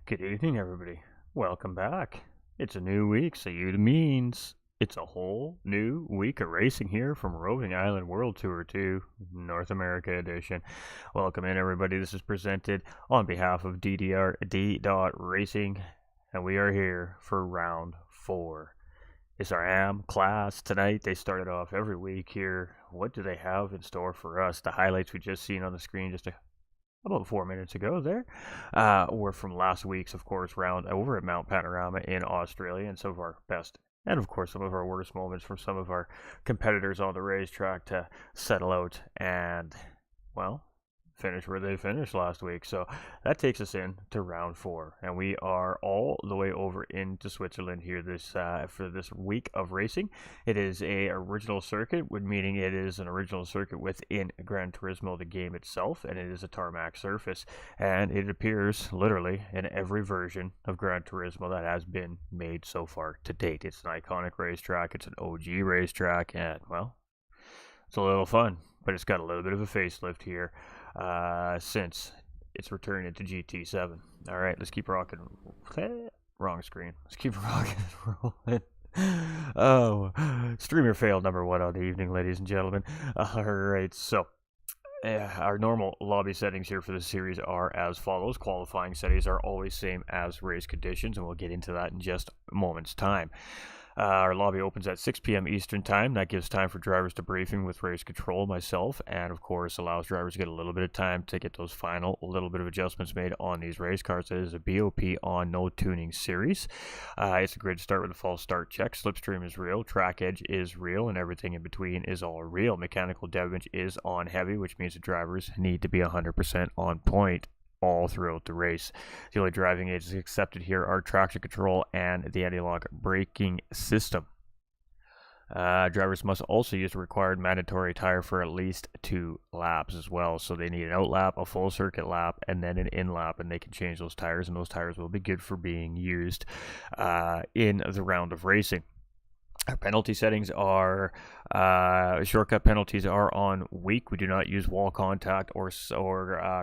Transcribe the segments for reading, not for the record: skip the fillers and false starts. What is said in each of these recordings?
Good evening, everybody. Welcome back. It's a new week, so you means it's a whole new week of racing here from Roving Island World Tour 2, North America edition. Welcome in, everybody. This is presented on behalf of DDRD Racing, and we are here for round 4. It's our AM class tonight. They started off every week here. What do they have in store for us? The highlights we just seen on the screen just about 4 minutes ago there were from last week's, of course, round over at Mount Panorama in Australia, and some of our best and, of course, some of our worst moments from some of our competitors on the racetrack to settle out and, well, finish where they finished last week. So that takes us in to round 4, and we are all the way over into Switzerland here this for this week of racing. It is a original circuit, meaning it is an original circuit within Gran Turismo, the game itself, and it is a tarmac surface, and it appears literally in every version of Gran Turismo that has been made so far to date. It's an iconic racetrack, it's an OG racetrack, and, well, it's a little fun, but it's got a little bit of a facelift here since it's returning to GT7. All right, let's keep rocking. Wrong screen. Let's keep rocking and rolling. Oh, streamer failed number 1 on the evening, ladies and gentlemen. All right, so our normal lobby settings here for this series are as follows. Qualifying settings are always same as race conditions, and we'll get into that in just a moment's time. Our lobby opens at 6 p.m. Eastern Time. That gives time for drivers to briefing with race control, myself, and of course allows drivers to get a little bit of time to get those final little bit of adjustments made on these race cars. It is a BOP on no tuning series. It's a great start with a false start check. Slipstream is real. Track edge is real, and everything in between is all real. Mechanical damage is on heavy, which means the drivers need to be 100% on point all throughout the race. The only driving aids accepted here are traction control and the anti-lock braking system. Drivers must also use a required mandatory tire for at least 2 laps as well. So they need an out lap, a full circuit lap, and then an in lap, and they can change those tires, and those tires will be good for being used in the round of racing. Our penalty settings are shortcut penalties are on weak. We do not use wall contact or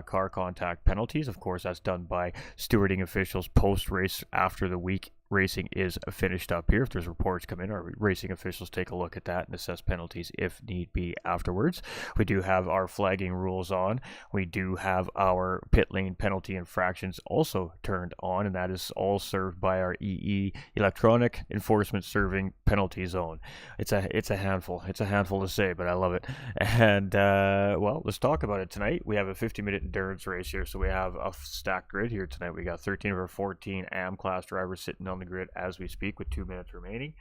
car contact penalties. Of course, that's done by stewarding officials post race after the week racing is finished up here. If there's reports come in, our racing officials take a look at that and assess penalties if need be afterwards. We do have our flagging rules on. We do have our pit lane penalty infractions also turned on, and that is all served by our EE electronic enforcement serving penalty zone. It's a handful. It's a handful to say, but I love it. And well, let's talk about it tonight. We have a 50-minute endurance race here, so we have a stacked grid here tonight. We got 13 of our 14 AM class drivers sitting on the grid as we speak with 2 minutes remaining,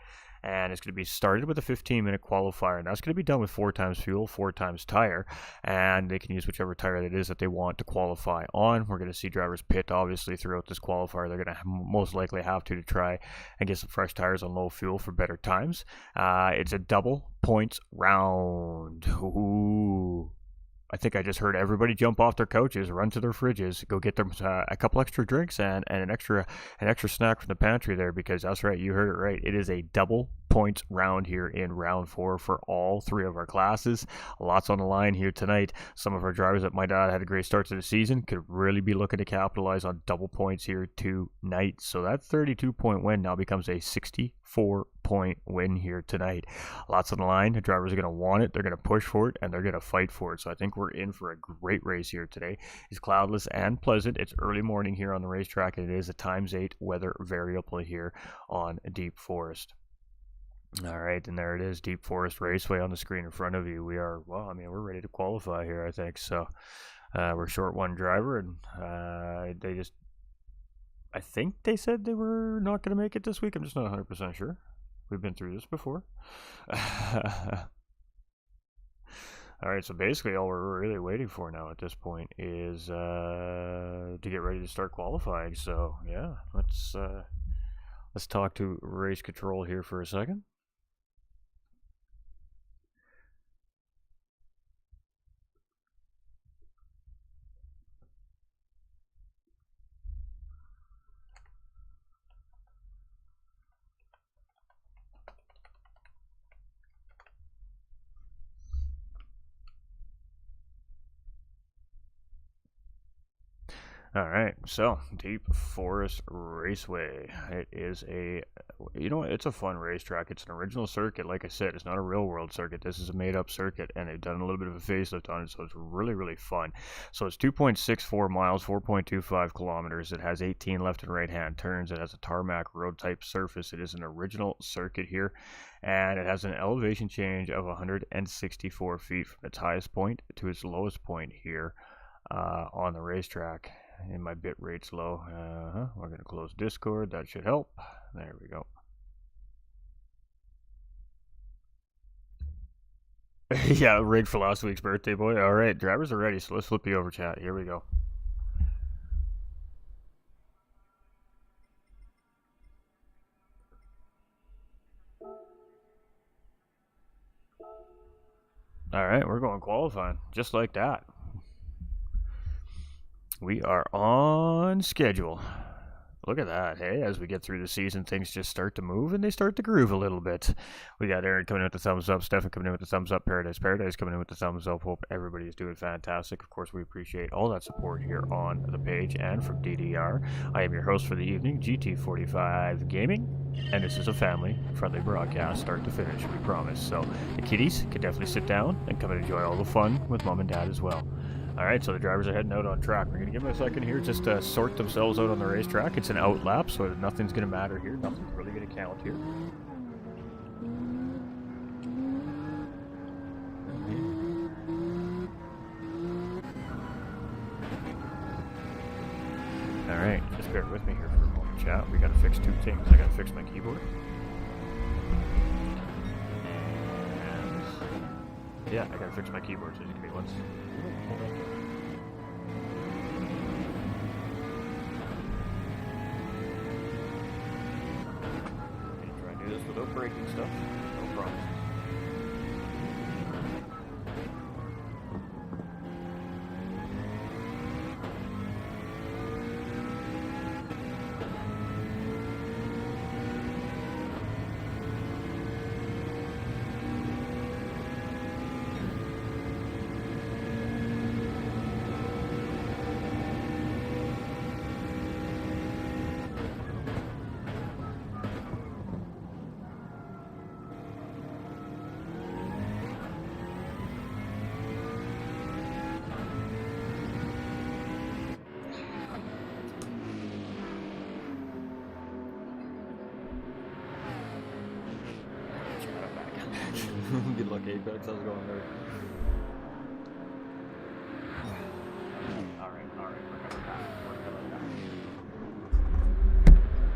and it's going to be started with a 15-minute qualifier, and that's going to be done with 4 times fuel, 4 times tire, and they can use whichever tire it is that they want to qualify on. We're going to see drivers pit obviously throughout this qualifier. They're going to most likely have to try and get some fresh tires on low fuel for better times. It's a double points round. Ooh, I think I just heard everybody jump off their couches, run to their fridges, go get them a couple extra drinks and an extra snack from the pantry there, because that's right, you heard it right. It is a double points round here in round 4 for all 3 of our classes. Lots on the line here tonight. Some of our drivers that might not have had a great start to the season could really be looking to capitalize on double points here tonight. So that 32-point win now becomes a 64-point win here tonight. Lots on the line. The drivers are going to want it. They're going to push for it, and they're going to fight for it. So I think we're in for a great race here today. It's cloudless and pleasant. It's early morning here on the racetrack, and it is a ×8 weather variable here on Deep Forest. All right, and there it is, Deep Forest Raceway on the screen in front of you. We are, well, I mean, we're ready to qualify here, I think. So we're short 1 driver, and I think they said they were not going to make it this week. I'm just not 100% sure. We've been through this before. All right, so basically all we're really waiting for now at this point is to get ready to start qualifying. So yeah, let's talk to race control here for a second. All right, so Deep Forest Raceway. It is it's a fun racetrack. It's an original circuit. Like I said, it's not a real world circuit. This is a made up circuit, and they've done a little bit of a facelift on it, so it's really, really fun. So it's 2.64 miles, 4.25 kilometers. It has 18 left and right hand turns. It has a tarmac road type surface. It is an original circuit here, and it has an elevation change of 164 feet from its highest point to its lowest point here on the racetrack. And my bit rate's low. We're going to close Discord. That should help. There we go. Yeah, rigged for last week's birthday boy. All right, drivers are ready, so let's flip you over chat. Here we go. All right, we're going qualifying, just like that. We are on schedule. Look at that, hey, as we get through the season, things just start to move and they start to groove a little bit. We got Aaron coming in with the thumbs up, Stefan coming in with the thumbs up, Paradise coming in with the thumbs up. Hope everybody's doing fantastic. Of course, we appreciate all that support here on the page and from DDR. I am your host for the evening, GT45 Gaming, and this is a family-friendly broadcast, start to finish, we promise. So the kiddies can definitely sit down and come and enjoy all the fun with mom and dad as well. All right, so the drivers are heading out on track. We're going to give them a second here just to sort themselves out on the racetrack. It's an out lap, so nothing's going to matter here. Nothing's really going to count here. All right, just bear with me here for a moment, chat. We got to fix two things. I got to fix my keyboard. And yeah, I got to fix my keyboard, so just give me one second. Try to do this without breaking stuff. No problem. Good luck, Apex. How's it going there? Alright, we're coming back.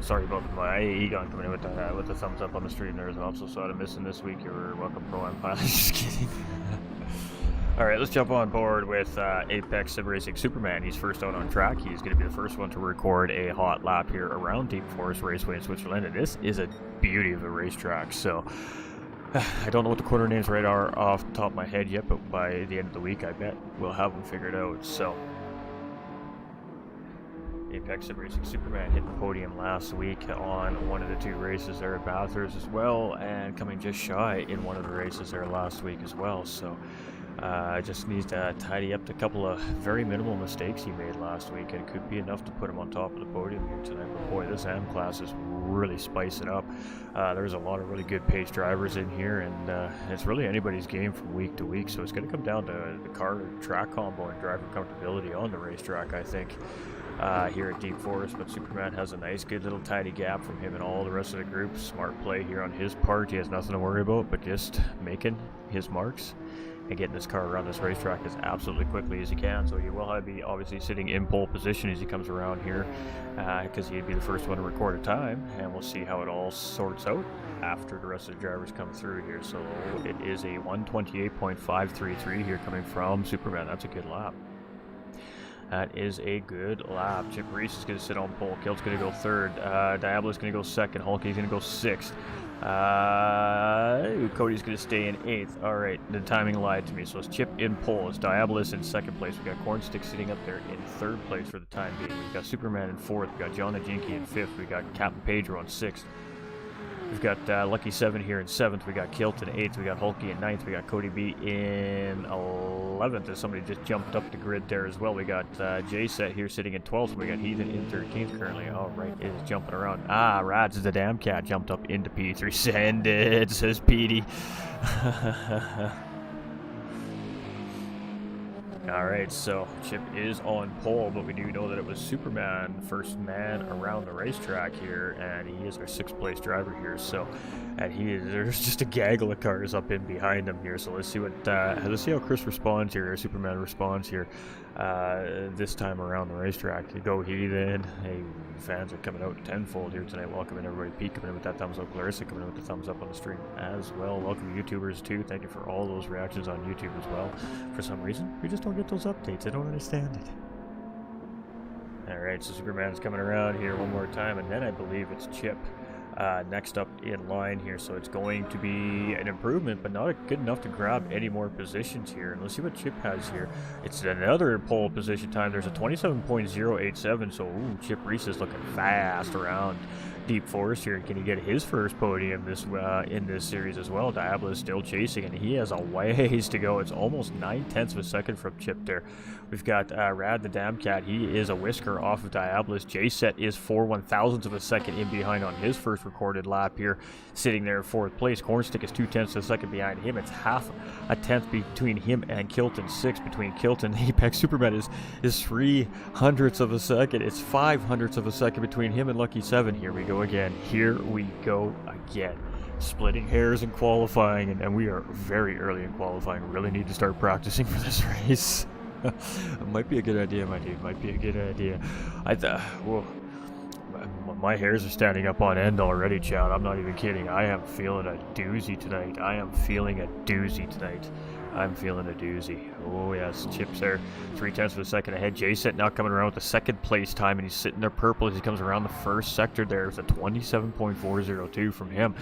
Sorry about my Egon coming in with the thumbs up on the stream there as well. I'm so sorry to missing this week. You're welcome, Pro Empire. Just kidding. Alright, let's jump on board with Apex Sim Racing Superman. He's first out on track. He's going to be the first one to record a hot lap here around Deep Forest Raceway in Switzerland. And this is a beauty of a racetrack. So I don't know what the corner names right are off the top of my head yet, but by the end of the week, I bet we'll have them figured out. So, Apex Sim Racing Superman hit the podium last week on one of the two races there at Bathurst as well, and coming just shy in one of the races there last week as well. So, just needs to tidy up the couple of very minimal mistakes he made last week, and it could be enough to put him on top of the podium here tonight. But boy, this M class is really spicing up. There's a lot of really good pace drivers in here, and it's really anybody's game from week to week. So it's going to come down to the car track combo and driver comfortability on the racetrack, I think, here at Deep Forest. But Superman has a nice, good little tidy gap from him and all the rest of the group. Smart play here on his part. He has nothing to worry about but just making his marks and getting this car around this racetrack as absolutely quickly as he can. So he will be obviously sitting in pole position as he comes around here, because he'd be the first one to record a time, and we'll see how it all sorts out after the rest of the drivers come through here. So it is a 128.533 here coming from Superman. That's a good lap. That is a good lap. Chip Reese is going to sit on pole. Kilt's going to go third. Diablo's going to go second. Hulky's going to go sixth. Cody's going to stay in 8th. Alright, the timing lied to me. So it's Chip in pole. It's Diabolus in 2nd place. We got Cornstick sitting up there in 3rd place for the time being. We've got Superman in 4th. We got John the Jinky in 5th. We got Captain Pedro in 6th. We've got Lucky 7 here in 7th. We got Kilt in 8th. We got Hulky in 9th. We got Cody B in 11th. As somebody just jumped up the grid there as well. We got J-Set here sitting in 12th. We got Heathen in 13th currently. All right, it is jumping around. Rads, the damn cat, jumped up into P3. Send it, says Petey. Alright, so Chip is on pole, but we do know that it was Superman, first man around the racetrack here, and he is our 6th place driver here, so, and there's just a gaggle of cars up in behind him here, so let's see how Chris responds here, or Superman responds here, this time around the racetrack. You go Heathen. Hey, fans are coming out tenfold here tonight. Welcome in everybody. Pete coming in with that thumbs up. Clarissa coming in with the thumbs up on the stream as well. Welcome YouTubers too. Thank you for all those reactions on YouTube as well. For some reason, we just don't get those updates. I don't understand it. Alright, so Superman's coming around here one more time, and then I believe it's Chip next up in line here, so it's going to be an improvement, but not good enough to grab any more positions here. And let's see what Chip has here. It's another pole position time. There's a 27.087, so Chip Reese is looking fast around Deep Forest here. Can he get his first podium in this series as well? Diablo is still chasing, and he has a ways to go. It's almost 9/10 of a second from Chip there. We've got Rad the Damn Cat. He is a whisker off of Diablos. J-Set is 4/1000 of a second in behind on his first recorded lap here, sitting there in 4th place. Cornstick is 0.2 of a second behind him. It's half a tenth between him and Kilton. 6 between Kilton and Apex. Superman is 0.03 of a second. It's 0.05 of a second between him and Lucky 7. Here we go again. Here we go again. Splitting hairs in qualifying, and we are very early in qualifying. We really need to start practicing for this race. It might be a good idea, my dude. Might be a good idea. Whoa. My hairs are standing up on end already, Chad. I'm not even kidding. I am feeling a doozy tonight. I'm feeling a doozy. Oh, yes. Chip's there. 0.3 of a second ahead. J-Set now coming around with the 2nd place time, and he's sitting there purple as he comes around the first sector there. There's a 27.402 from him.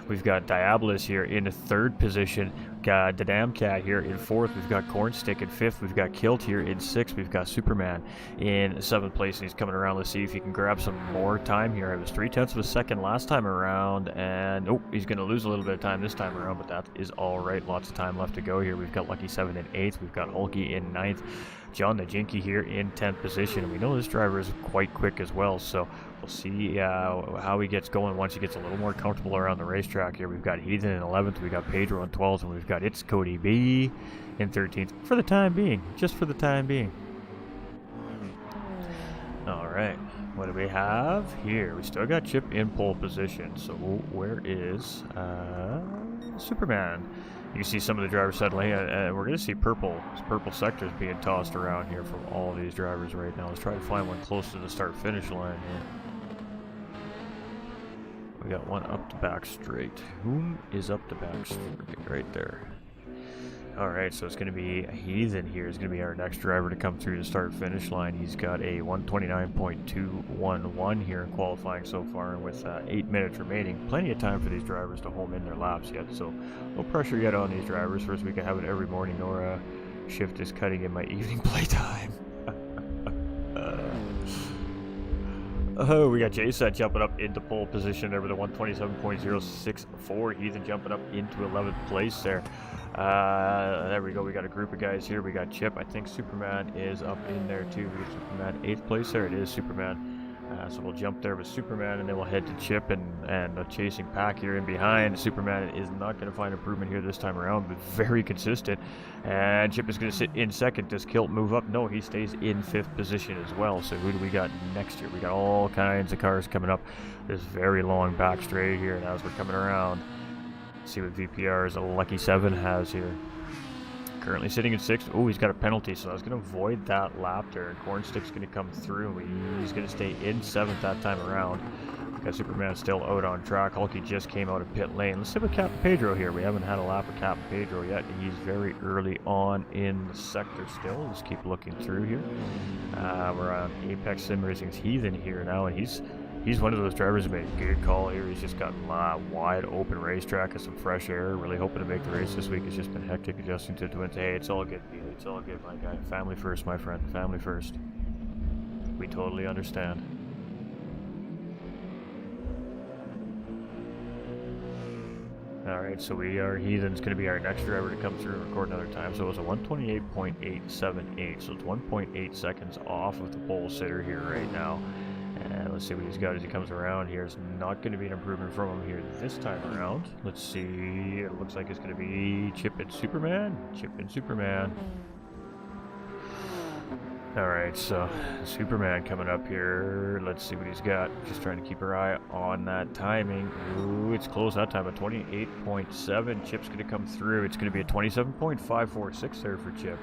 We've got Diabolus here in the 3rd position. Got the Damn Cat here in 4th. We've got Cornstick in 5th. We've got Kilt here in 6th. We've got Superman in 7th place, and he's coming around. Let's see if he can grab some more time here. It was 0.3 of a second last time around, and he's going to lose a little bit of time this time around, but that is all right. Lots of time left to go here. We've got Lucky 7 in 8th. We've got Hulky in 9th. John the Jinky here in 10th position, and we know this driver is quite quick as well, so we'll see how he gets going once he gets a little more comfortable around the racetrack here. We've got Heathen in 11th, we've got Pedro in 12th, and we've got It's Cody B in 13th, for the time being, just for the time being. Alright, what do we have here? We still got Chip in pole position, so where is Superman? You can see some of the drivers suddenly, and we're going to see purple sectors being tossed around here from all of these drivers right now. Let's try to find one close to the start-finish line here. We got one up the back straight. Whom is up the back straight? Right there. Alright, so it's going to be Heathen here. Is going to be our next driver to come through the start-finish line. He's got a 1:29.211 here in qualifying so far, and with 8 minutes remaining. Plenty of time for these drivers to home in their laps yet, so no pressure yet on these drivers. First week I have it every morning. Nora shift is cutting in my evening playtime. Oh, we got J-Set jumping up into pole position there with a 1:27.064. Heathen jumping up into 11th place there. There we go. We got a group of guys here. We got Chip. I think Superman is up in there too. We got Superman 8th place there. It is Superman. So we'll jump there with Superman, and then we'll head to Chip and the chasing pack here in behind. Superman is not going to find improvement here this time around, but very consistent. And Chip is going to sit in 2nd. Does Kilt move up? No, he stays in 5th position as well. So who do we got next here? We got all kinds of cars coming up this very long back straight here, and as we're coming around, see what VPR's Lucky 7 has here. Currently sitting in 6th. Oh, he's got a penalty, so I was going to avoid that lap there. And Cornstick's going to come through. He's going to stay in 7th that time around. Got Superman still out on track. Hulky just came out of pit lane. Let's see with Captain Pedro here. We haven't had a lap with Captain Pedro yet. He's very early on in the sector still. Let's keep looking through here. We're on Apex Sim Racing's Heathen here now, and he's one of those drivers who made a good call here. He's just got a wide open racetrack and some fresh air. Really hoping to make the race this week. It's just been hectic adjusting to twins. Hey, it's all good, Pete. It's all good, my guy. Family first, my friend. Family first. We totally understand. Alright, so Heathen's going to be our next driver to come through and record another time. So it was a 128.878, so it's 1.8 seconds off of the pole sitter here right now. And let's see what he's got as he comes around here. It's not going to be an improvement from him here this time around. Let's see, it looks like it's going to be Chip and Superman. Chip and Superman. Alright, so Superman coming up here. Let's see what he's got. Just trying to keep our eye on that timing. Ooh, it's close that time. A 28.7. Chip's going to come through. It's going to be a 27.546 there for Chip.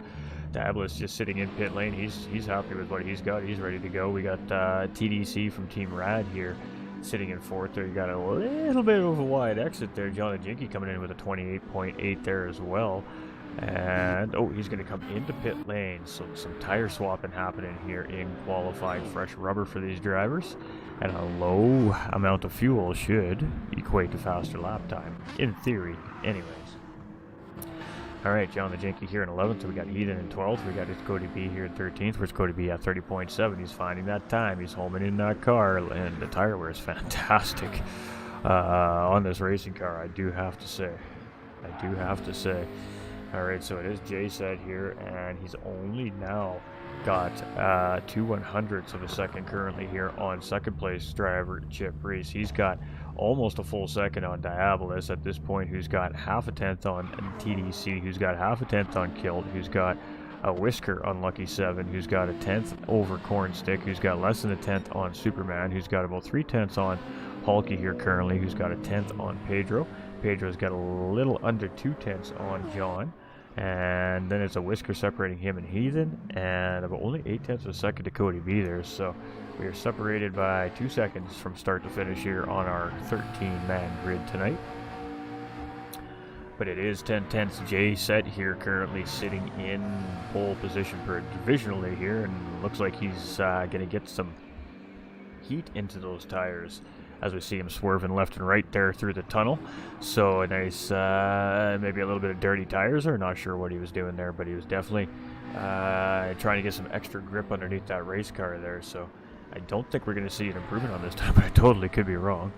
Dablis just sitting in pit lane. He's happy with what he's got. He's ready to go. We got TDC from Team Rad here sitting in fourth there. You got a little bit of a wide exit there. John and Jinky coming in with a 28.8 there as well. And, oh, he's going to come into pit lane. So some tire swapping happening here in qualifying. Fresh rubber for these drivers. And a low amount of fuel should equate to faster lap time. In theory, anyways. Alright, John the Jinky here in 11th. We got Heathen in 12th. We got his Cody B here in 13th. Where's Cody B at 30.7? He's finding that time. He's homing in that car. And the tire wear is fantastic on this racing car, I do have to say. Alright, so it is Jay said here, and he's only now got 2/100ths of a second currently here on second place driver Chip Reese. He's got almost a full second on Diabolus at this point, who's got half a tenth on TDC, who's got half a tenth on Kilt, who's got a whisker on Lucky 7, who's got a tenth over Cornstick, who's got less than a tenth on Superman, who's got about 3/10 on Hulky here currently, who's got a tenth on Pedro. Pedro's got a little under 2/10 on John. And then it's a whisker separating him and Heathen, and about only 8/10 of a second to Cody B there. So we are separated by 2 seconds from start to finish here on our 13-man grid tonight. But it is 10/10 Jay set here currently sitting in pole position provisionally here, and looks like he's going to get some heat into those tires as we see him swerving left and right there through the tunnel. So a nice, maybe a little bit of dirty tires, or not sure what he was doing there, but he was definitely trying to get some extra grip underneath that race car there. So I don't think we're going to see an improvement on this time, but I totally could be wrong.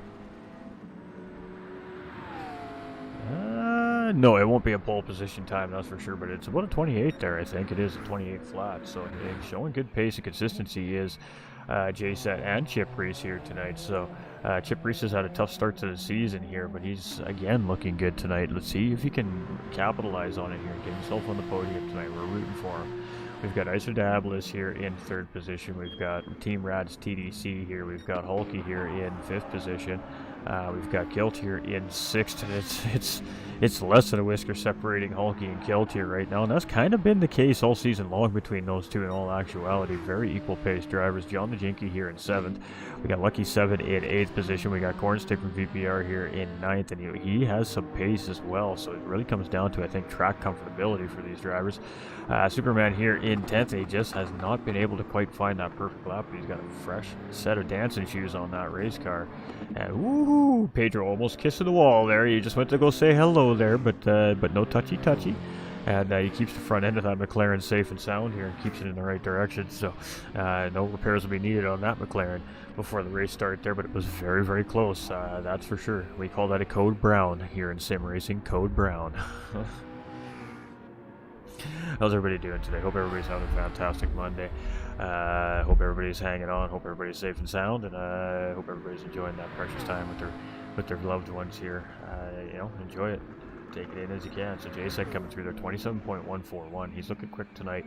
No, it won't be a pole position time, that's for sure, but it's about a 28 there, I think. It is a 28 flat, so showing good pace and consistency is J-Set and Chip Reese here tonight. So Chip Reese has had a tough start to the season here, but he's, again, looking good tonight. Let's see if he can capitalize on it here and get himself on the podium tonight. We're rooting for him. We've got Iser Diabolus here in third position. We've got Team Rad's TDC here. We've got Hulky here in fifth position. We've got Kilt here in sixth, and it's less than a whisker separating Hulky and Kilt here right now, and that's kind of been the case all season long between those two in all actuality. Very equal pace drivers. John the Jinky here in seventh. We got Lucky 7 in eighth position. We got Cornstick from VPR here in ninth, and he has some pace as well, so it really comes down to, I think, track comfortability for these drivers. Superman here in 10th, and he just has not been able to quite find that perfect lap, but he's got a fresh set of dancing shoes on that race car. And woohoo, Pedro almost kissing the wall there. He just went to go say hello there, but no touchy. And he keeps the front end of that McLaren safe and sound here and keeps it in the right direction. So no repairs will be needed on that McLaren before the race start there, but it was very, very close. That's for sure. We call that a code brown here in sim racing, code brown. How's everybody doing today? Hope everybody's having a fantastic Monday. Hope everybody's hanging on. Hope everybody's safe and sound, and hope everybody's enjoying that precious time with their loved ones here. Enjoy it. Take it in as you can. So J-Sec coming through there, 27.141. He's looking quick tonight.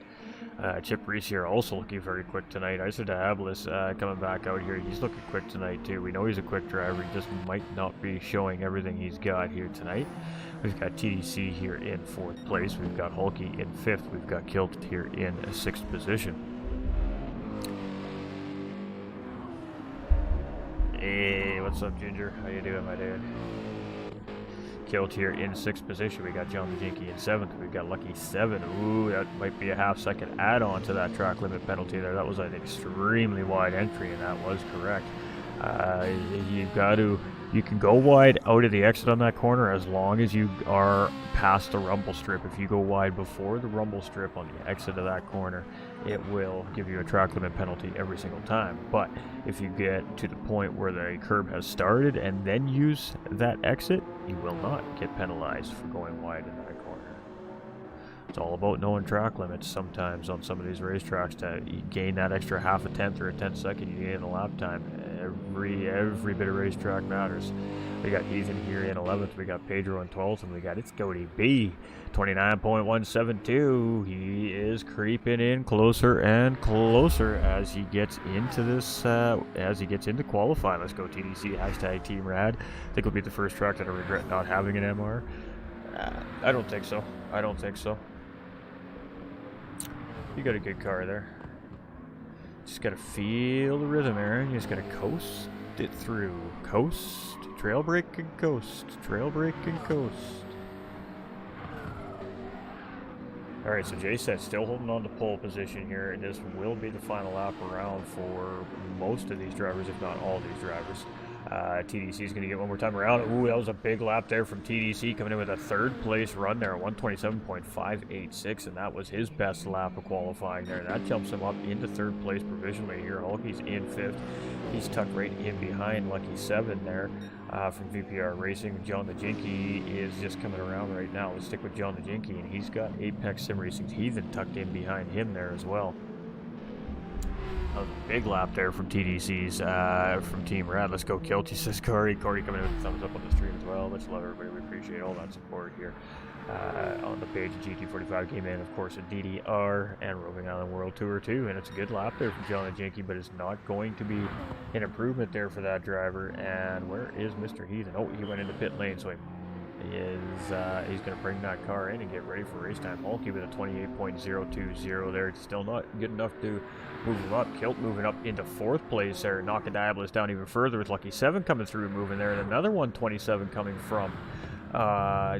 Chip Reese here also looking very quick tonight. Iser Diabolus coming back out here. He's looking quick tonight too. We know he's a quick driver. He just might not be showing everything he's got here tonight. We've got TDC here in fourth place. We've got Hulky in fifth. We've got Kilt here in sixth position. Hey, what's up, Ginger? How you doing, my dude? Kilt here in sixth position. We got John the Jinky in seventh. We've got Lucky 7. Ooh, that might be a half-second add-on to that track limit penalty there. That was an extremely wide entry, and that was correct. You've got to You can go wide out of the exit on that corner as long as you are past the rumble strip. If you go wide before the rumble strip on the exit of that corner, it will give you a track limit penalty every single time. But if you get to the point where the curb has started and then use that exit, you will not get penalized for going wide in that corner. It's all about knowing track limits sometimes on some of these racetracks. To gain that extra half a tenth or a 10 second, you gain a lap time. Every bit of racetrack matters. We got Ethan here in 11th, we got Pedro in 12th, and we got It's Cody B, 29.172. He is creeping in closer and closer as he gets into this, as he gets into qualifying. Let's go TDC, hashtag Team Rad. I think it'll be the first track that I regret not having an MR. I don't think so. I don't think so. You got a good car there. Just gotta feel the rhythm, Aaron. You just gotta coast it through. Coast, trail break and coast, trail break and coast. Alright, so JSET still holding on to pole position here, and this will be the final lap around for most of these drivers, if not all these drivers. TDC is going to get one more time around. Ooh, that was a big lap there from TDC, coming in with a third place run there, 127.586, and that was his best lap of qualifying there. That jumps him up into third place provisionally here. Hulky's in fifth. He's tucked right in behind Lucky 7 there from VPR Racing. John the Jinky is just coming around right now. Let's stick with John the Jinky, and he's got Apex Sim Racing's Heathen tucked in behind him there as well. That was a big lap there from TDC's, from Team Rad. Let's go, Kilty, says Corey. Corey coming in with a thumbs up on the stream as well. Let's love everybody. We appreciate all that support here. On the page, GT45 came in, of course, a DDR and Roving Island World Tour 2. And it's a good lap there from John and Jinky, but it's not going to be an improvement there for that driver. And where is Mr. Heathen? Oh, he went into pit lane, so he's going to bring that car in and get ready for race time. Hulky with a 28.020 there. It's still not good enough to move him up. Kilt moving up into fourth place there, knocking Diabolus down even further with Lucky 7 coming through, moving there, and another 127 coming from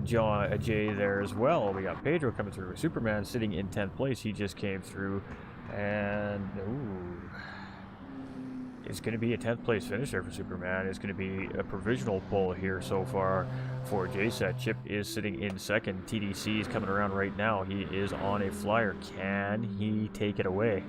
Jay there as well. We got Pedro coming through with Superman sitting in 10th place. He just came through, and it's going to be a 10th place finish there for Superman. It's going to be a provisional pole here so far for JSET. Chip is sitting in second. TDC is coming around right now. He is on a flyer. Can he take it away?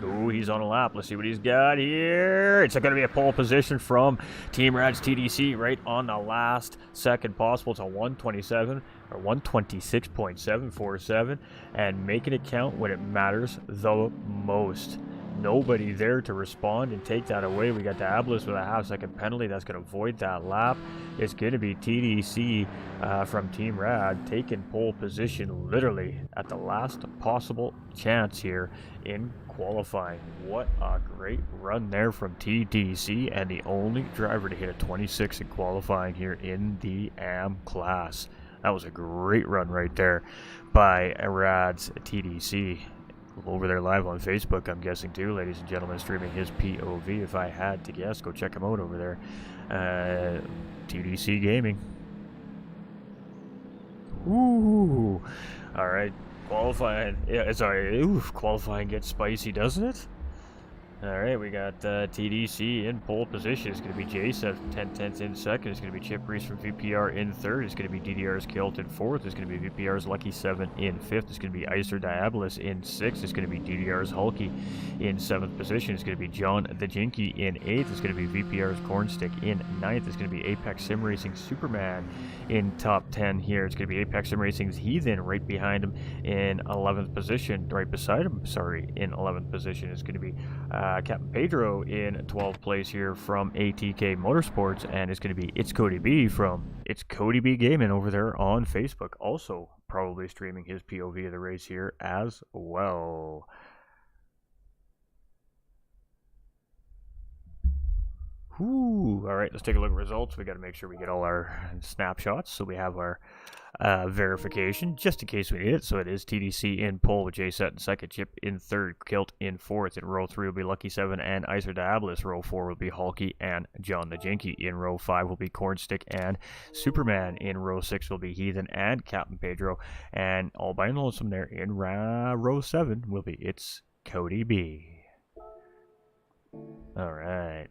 Ooh, he's on a lap. Let's see what he's got here. It's going to be a pole position from Team Rad's TDC right on the last second possible. It's a 127 or 126.747, and making it count when it matters the most. Nobody there to respond and take that away. We got Diabolus with a half-second penalty. That's going to void that lap. It's going to be TDC from Team Rad taking pole position literally at the last possible chance here in qualifying. What a great run there from TDC, and the only driver to hit a 26 in qualifying here in the AM class. That was a great run right there by Rad's TDC. Over there live on Facebook, I'm guessing too, ladies and gentlemen, streaming his POV. If I had to guess, go check him out over there. TDC Gaming. Ooh. All right. Qualifying. Yeah, sorry. Oof. Qualifying gets spicy, doesn't it? All right, we got TDC in pole position. It's going to be JSET 10/10 in second. It's going to be Chip Reese from VPR in third. It's going to be DDR's Kilt in fourth. It's going to be VPR's Lucky 7 in fifth. It's going to be Icer Diabolus in sixth. It's going to be DDR's Hulky in seventh position. It's going to be John the Jinky in eighth. It's going to be VPR's Cornstick in ninth. It's going to be Apex Sim Racing Superman in top 10 here. It's going to be Apex Sim Racing's Heathen right behind him in 11th position. Right beside him, sorry, in 11th position. It's going to be Captain Pedro in 12th place here from ATK Motorsports, and it's going to be It's Cody B from It's Cody B Gaming over there on Facebook, also probably streaming his POV of the race here as well. Ooh, all right, let's take a look at results. We got to make sure we get all our snapshots, so we have our verification just in case we need it. So it is TDC in pole with JSET in second, Chip in third, Kilt in fourth. In row 3 will be Lucky 7 and Icer Diabolus. Row 4 will be Hulky and John the Jinky. In row 5 will be Cornstick and Superman. In row 6 will be Heathen and Captain Pedro. And all by lonesome there in row 7 will be It's Cody B. All right.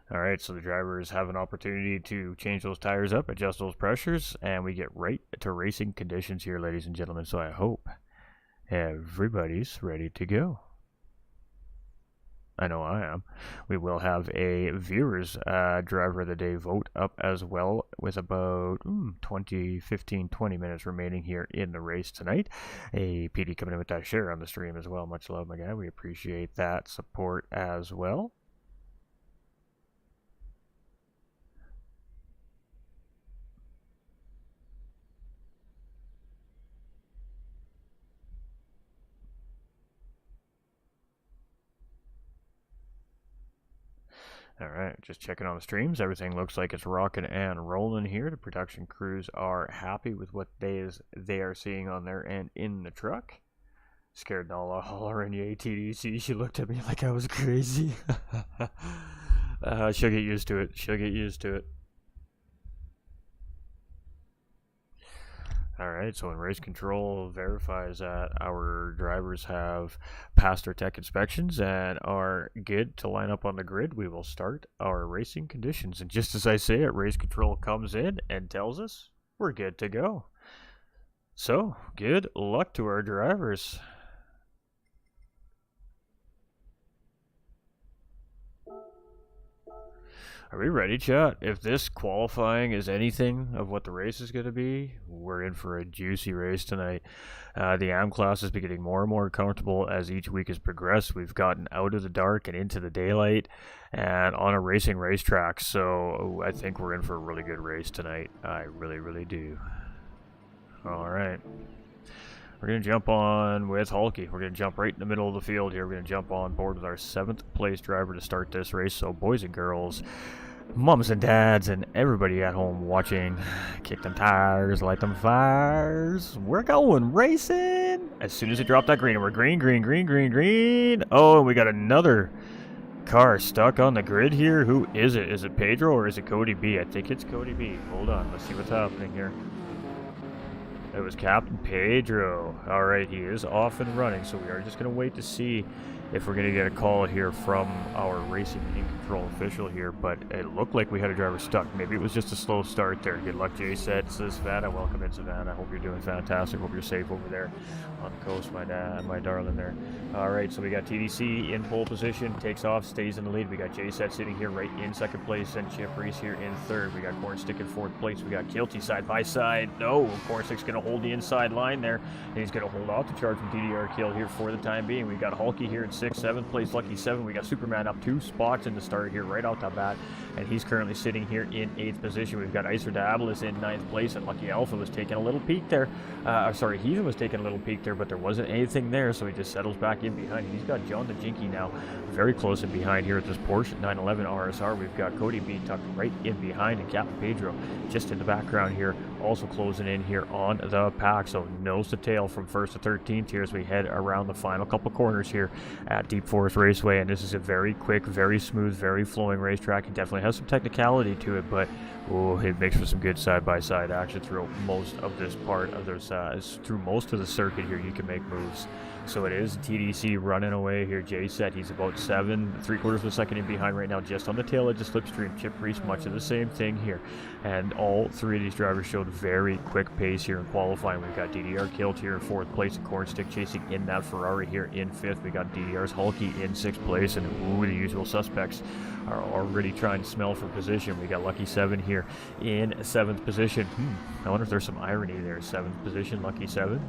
All right, so the drivers have an opportunity to change those tires up, adjust those pressures, and we get right to racing conditions here, ladies and gentlemen. So I hope everybody's ready to go. I know I am. We will have a viewers driver of the day vote up as well, with about 20 minutes remaining here in the race tonight. A PD coming in with that share on the stream as well. Much love, my guy. We appreciate that support as well. All right, just checking on the streams. Everything looks like it's rocking and rolling here. The production crews are happy with what they are seeing on their end in the truck. Scared Nala hollering yay TDC. She looked at me like I was crazy. She'll get used to it. She'll get used to it. All right, so when race control verifies that our drivers have passed their tech inspections and are good to line up on the grid, we will start our racing conditions. And just as I say it, race control comes in and tells us we're good to go. So, good luck to our drivers. Are we ready, chat? If this qualifying is anything of what the race is going to be, we're in for a juicy race tonight. The AM class has been getting more and more comfortable as each week has progressed. We've gotten out of the dark and into the daylight and on a racing racetrack, so I think we're in for a really good race tonight. I really, really do. All right. We're going to jump on with Hulky. We're going to jump right in the middle of the field here. We're going to jump on board with our 7th place driver to start this race. So boys and girls, mums and dads, and everybody at home watching, kick them tires, light them fires. We're going racing. As soon as we drop that green, and we're green, green, green, green, green. Oh, and we got another car stuck on the grid here. Who is it? Is it Pedro or is it Cody B? I think it's Cody B. Hold on. Let's see what's happening here. It was Captain Pedro. All right, he is off and running, so we are just going to wait to see if we're going to get a call here from our racing in control official here, but it looked like we had a driver stuck. Maybe it was just a slow start there. Good luck, Jay said. Says Savannah. Welcome in, Savannah. Hope you're doing fantastic. Hope you're safe over there on the coast, my darling there. All right, so we got TDC in pole position, takes off, stays in the lead. We got Jay Set sitting here right in second place, and Chip Reese here in third. We got Cornstick in fourth place. We got Kilty side by side. No, Cornstick's going to hold the inside line there, and he's going to hold off the charge from DDR Kill here for the time being. We got Hulky here in 6th, 7th place, Lucky 7. We got Superman up 2 spots in the start here right off the bat, and he's currently sitting here in 8th position. We've got Icer Diabolus in 9th place, and Lucky Alpha was taking a little peek there. Heathen was taking a little peek there, but there wasn't anything there, so he just settles back in behind. He's got John the Jinky now very close in behind here at this Porsche 911 RSR. We've got Cody B tucked right in behind, and Captain Pedro just in the background here, also closing in here on the pack. So nose to tail from 1st to 13th here as we head around the final couple corners here at Deep Forest Raceway. And this is a very quick, very smooth, very flowing racetrack. It definitely has some technicality to it, but it makes for some good side-by-side action through most of this part of this, through most of the circuit here. You can make moves. So it is TDC running away here. Jay Set, he's about 7 3/4 of a second in behind right now, just on the tail edge of slipstream. Chip Reese, much of the same thing here. And all 3 of these drivers showed very quick pace here in qualifying. We've got DDR Kilt here in 4th place, and Cornstick chasing in that Ferrari here in 5th. We got DDR's Hulky in 6th place, and the usual suspects are already trying to smell for position. We got Lucky 7 here in 7th position. I wonder if there's some irony there. 7th position, Lucky 7.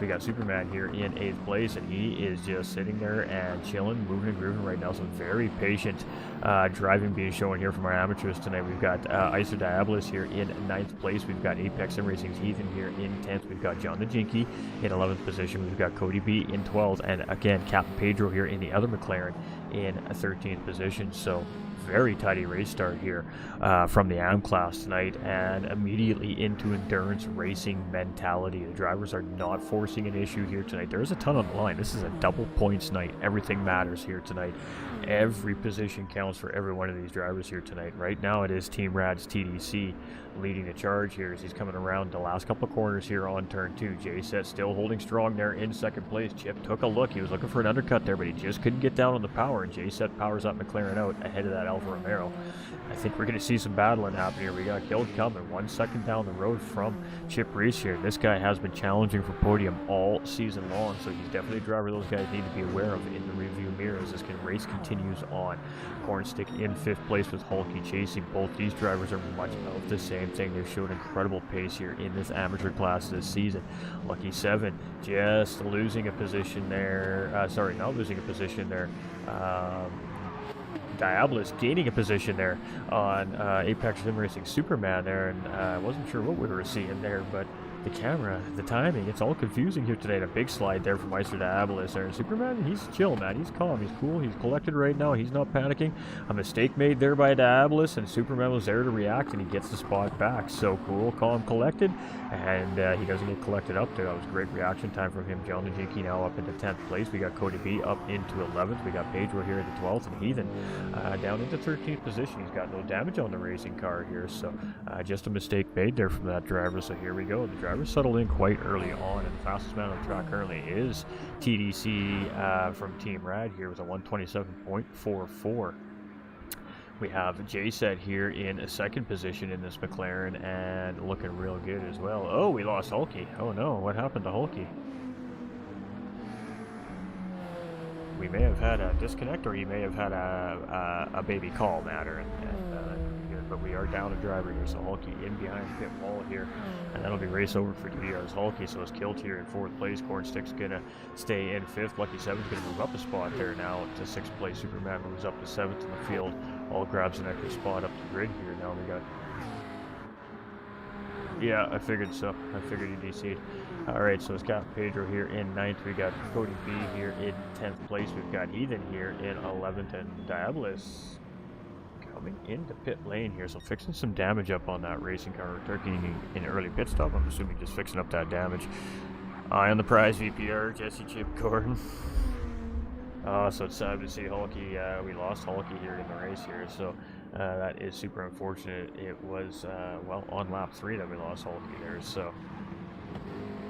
We got Superman here in 8th place, and he is just sitting there and chilling, moving and grooving right now. Some very patient driving being shown here from our amateurs tonight. We've got Icer Diabolus here in 9th place. We've got Apex and Racing's Heathen here in 10th. We've got John the Jinky in 11th position. We've got Cody B in 12th, and again, Captain Pedro here in the other McLaren in 13th position. So very tidy race start here from the AM class tonight, and immediately into endurance racing mentality. The drivers are not forcing an issue here tonight. There is a ton on the line. This is a double points night. Everything matters here tonight. Every position counts for every one of these drivers here tonight. Right now it is Team Rad's TDC leading the charge here as he's coming around the last couple of corners here on turn 2. Jay Set still holding strong there in 2nd place. Chip took a look. He was looking for an undercut there, but he just couldn't get down on the power, and Jay Set powers up McLaren out ahead of that Alfa Romeo. I think we're going to see some battling happen here. We got Guild coming 1 second down the road from Chip Reese here. This guy has been challenging for podium all season long, so he's definitely a driver those guys need to be aware of in the review mirror as this race continues on. Cornstick in 5th place with Hulky chasing. Both these drivers are much of the same thing. They've shown incredible pace here in this amateur class this season. Lucky 7 just losing a position there. Sorry, not losing a position there. Diabolus gaining a position there on Apex Sim Racing Superman there, and I wasn't sure what we were seeing there, but the camera, the timing, it's all confusing here today. And a big slide there from Meister Diabolus there. And Superman, he's chill, man. He's calm. He's cool. He's collected right now. He's not panicking. A mistake made there by Diabolus, and Superman was there to react, and he gets the spot back. So cool, calm, collected, and he doesn't get collected up there. That was great reaction time from him. John Najinki now up into 10th place. We got Cody B up into 11th. We got Pedro here at the 12th, and Heathen down into 13th position. He's got no damage on the racing car here, so just a mistake made there from that driver. So here we go. The driver settled in quite early on, and the fastest man on the track currently is TDC from Team Rad here with a 127.44. We have JSET here in a 2nd position in this McLaren and looking real good as well. Oh, we lost Hulky. Oh no, what happened to Hulky? We may have had a disconnect, or he may have had a baby call matter, but we are down a driver here, so Hulky in behind the pit wall here, and that'll be race over for DDR's Hulky. So it's killed here in 4th place. Cornstick's gonna stay in 5th. Lucky 7's gonna move up a spot there now to 6th place. Superman moves up to 7th in the field. All grabs an extra spot up the grid here. Now we got. Yeah, I figured so. I figured he DC'd. Alright, so it's got Pedro here in 9th. We got Cody B here in 10th place. We've got Heathen here in 11th, and Diabolus coming into pit lane here, so fixing some damage up on that racing car. Turkey in early pit stop, I'm assuming just fixing up that damage. Eye on the prize, VPR, Jesse Chip Gordon. So it's sad to see Hulky. We lost Hulky here in the race here, so that is super unfortunate. It was, well, on lap 3 that we lost Hulky there, so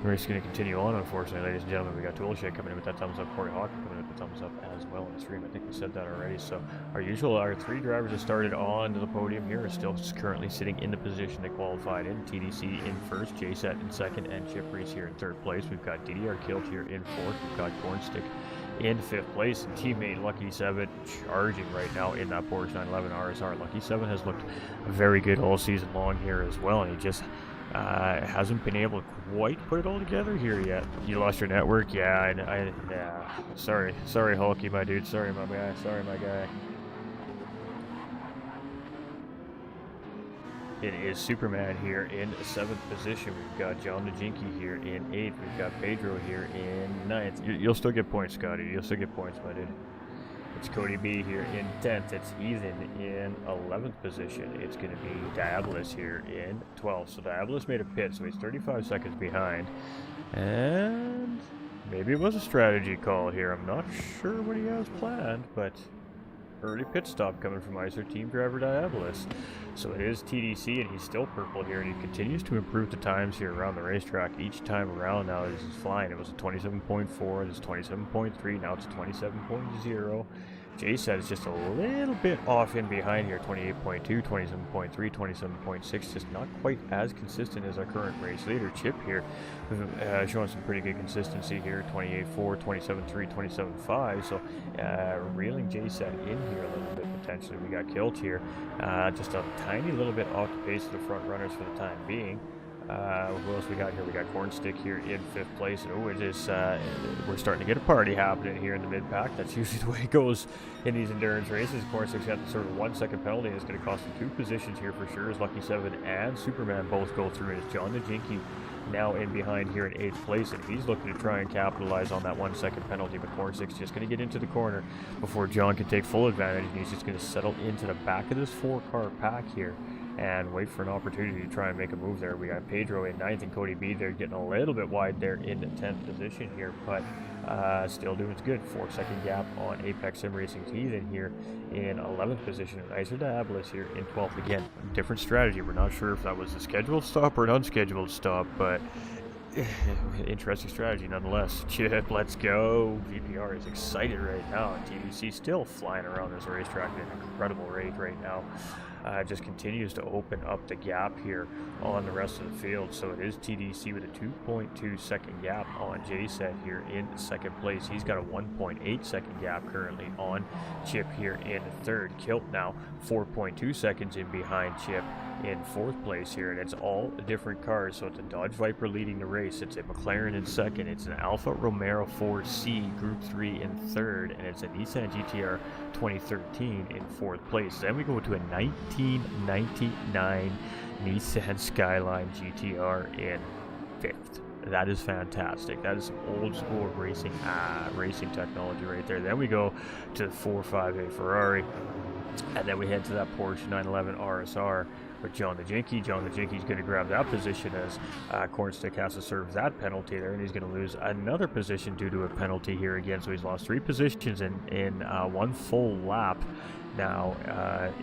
the race is going to continue on, unfortunately, ladies and gentlemen. We got Toolshed coming in with that thumbs up, Corey Hawk coming in with the thumbs up as well on the stream. I think we said that already. So our 3 drivers that started on to the podium here are still currently sitting in the position they qualified in. TDC in 1st, JSET in 2nd, and Chip Reese here in 3rd place. We've got DDR Kilt here in 4th. We've got Cornstick in 5th place, and teammate Lucky 7 charging right now in that Porsche 911 RSR. Lucky 7 has looked very good all season long here as well, and he just hasn't been able to quite put it all together here yet. You lost your network? Yeah, yeah. Sorry, Hulky, my dude. Sorry, my guy. Sorry, my guy. It is Superman here in 7th position. We've got John Najinki here in 8th. We've got Pedro here in 9th. You'll still get points, Scotty. You'll still get points, my dude. It's Cody B here in 10th. It's Heathen in 11th position. It's going to be Diabolus here in 12th. So Diabolus made a pit, so he's 35 seconds behind. And maybe it was a strategy call here. I'm not sure what he has planned, but early pit stop coming from ICER team driver Diabolus. So it is TDC, and he's still purple here, and he continues to improve the times here around the racetrack each time around. Now he's flying. It was a 27.4, it's 27.3, now it's 27.0. JSET is just a little bit off in behind here, 28.2, 27.3, 27.6, just not quite as consistent as our current race leader. Chip here showing some pretty good consistency here, 28.4, 27.3, 27.5, so reeling JSET in here a little bit potentially. We got Kilt here, just a tiny little bit off the pace of the front runners for the time being. Who else we got here? We got Cornstick here in 5th place. And it is, we're starting to get a party happening here in the mid-pack. That's usually the way it goes in these endurance races. Cornstick's got the sort of 1 second penalty. It's going to cost him 2 positions here for sure, as Lucky 7 and Superman both go through. And it's John Najinki now in behind here in 8th place, and he's looking to try and capitalize on that 1 second penalty. But Cornstick's just going to get into the corner before John can take full advantage, and he's just going to settle into the back of this 4-car pack here and wait for an opportunity to try and make a move there. We got Pedro in 9th and Cody B there getting a little bit wide there in the 10th position here, but still doing good. 4-second gap on Apex Sim Racing's Heathen here in 11th position, and ICER Diabolus here in 12th. Again, different strategy. We're not sure if that was a scheduled stop or an unscheduled stop, but interesting strategy nonetheless. Chip, let's go. VPR is excited right now. TDC still flying around this racetrack at an incredible rate right now. Just continues to open up the gap here on the rest of the field. So it is TDC with a 2.2 second gap on JSET here in second place. He's got a 1.8 second gap currently on Chip here in third. Kilt now 4.2 seconds in behind Chip in fourth place here, and it's all different cars. So it's a Dodge Viper leading the race, it's a McLaren in second, it's an Alfa Romeo 4C Group 3 in third, and it's a Nissan GTR 2013 in fourth place. Then we go to a 1999 Nissan Skyline GTR in fifth. That is fantastic. That is some old school racing technology right there. Then we go to the 458 Ferrari, and then we head to that Porsche 911 RSR with John the Jinky. John the Jinky's going to grab that position as Cornstick has to serve that penalty there, and he's going to lose another position due to a penalty here again. So he's lost 3 positions in one full lap now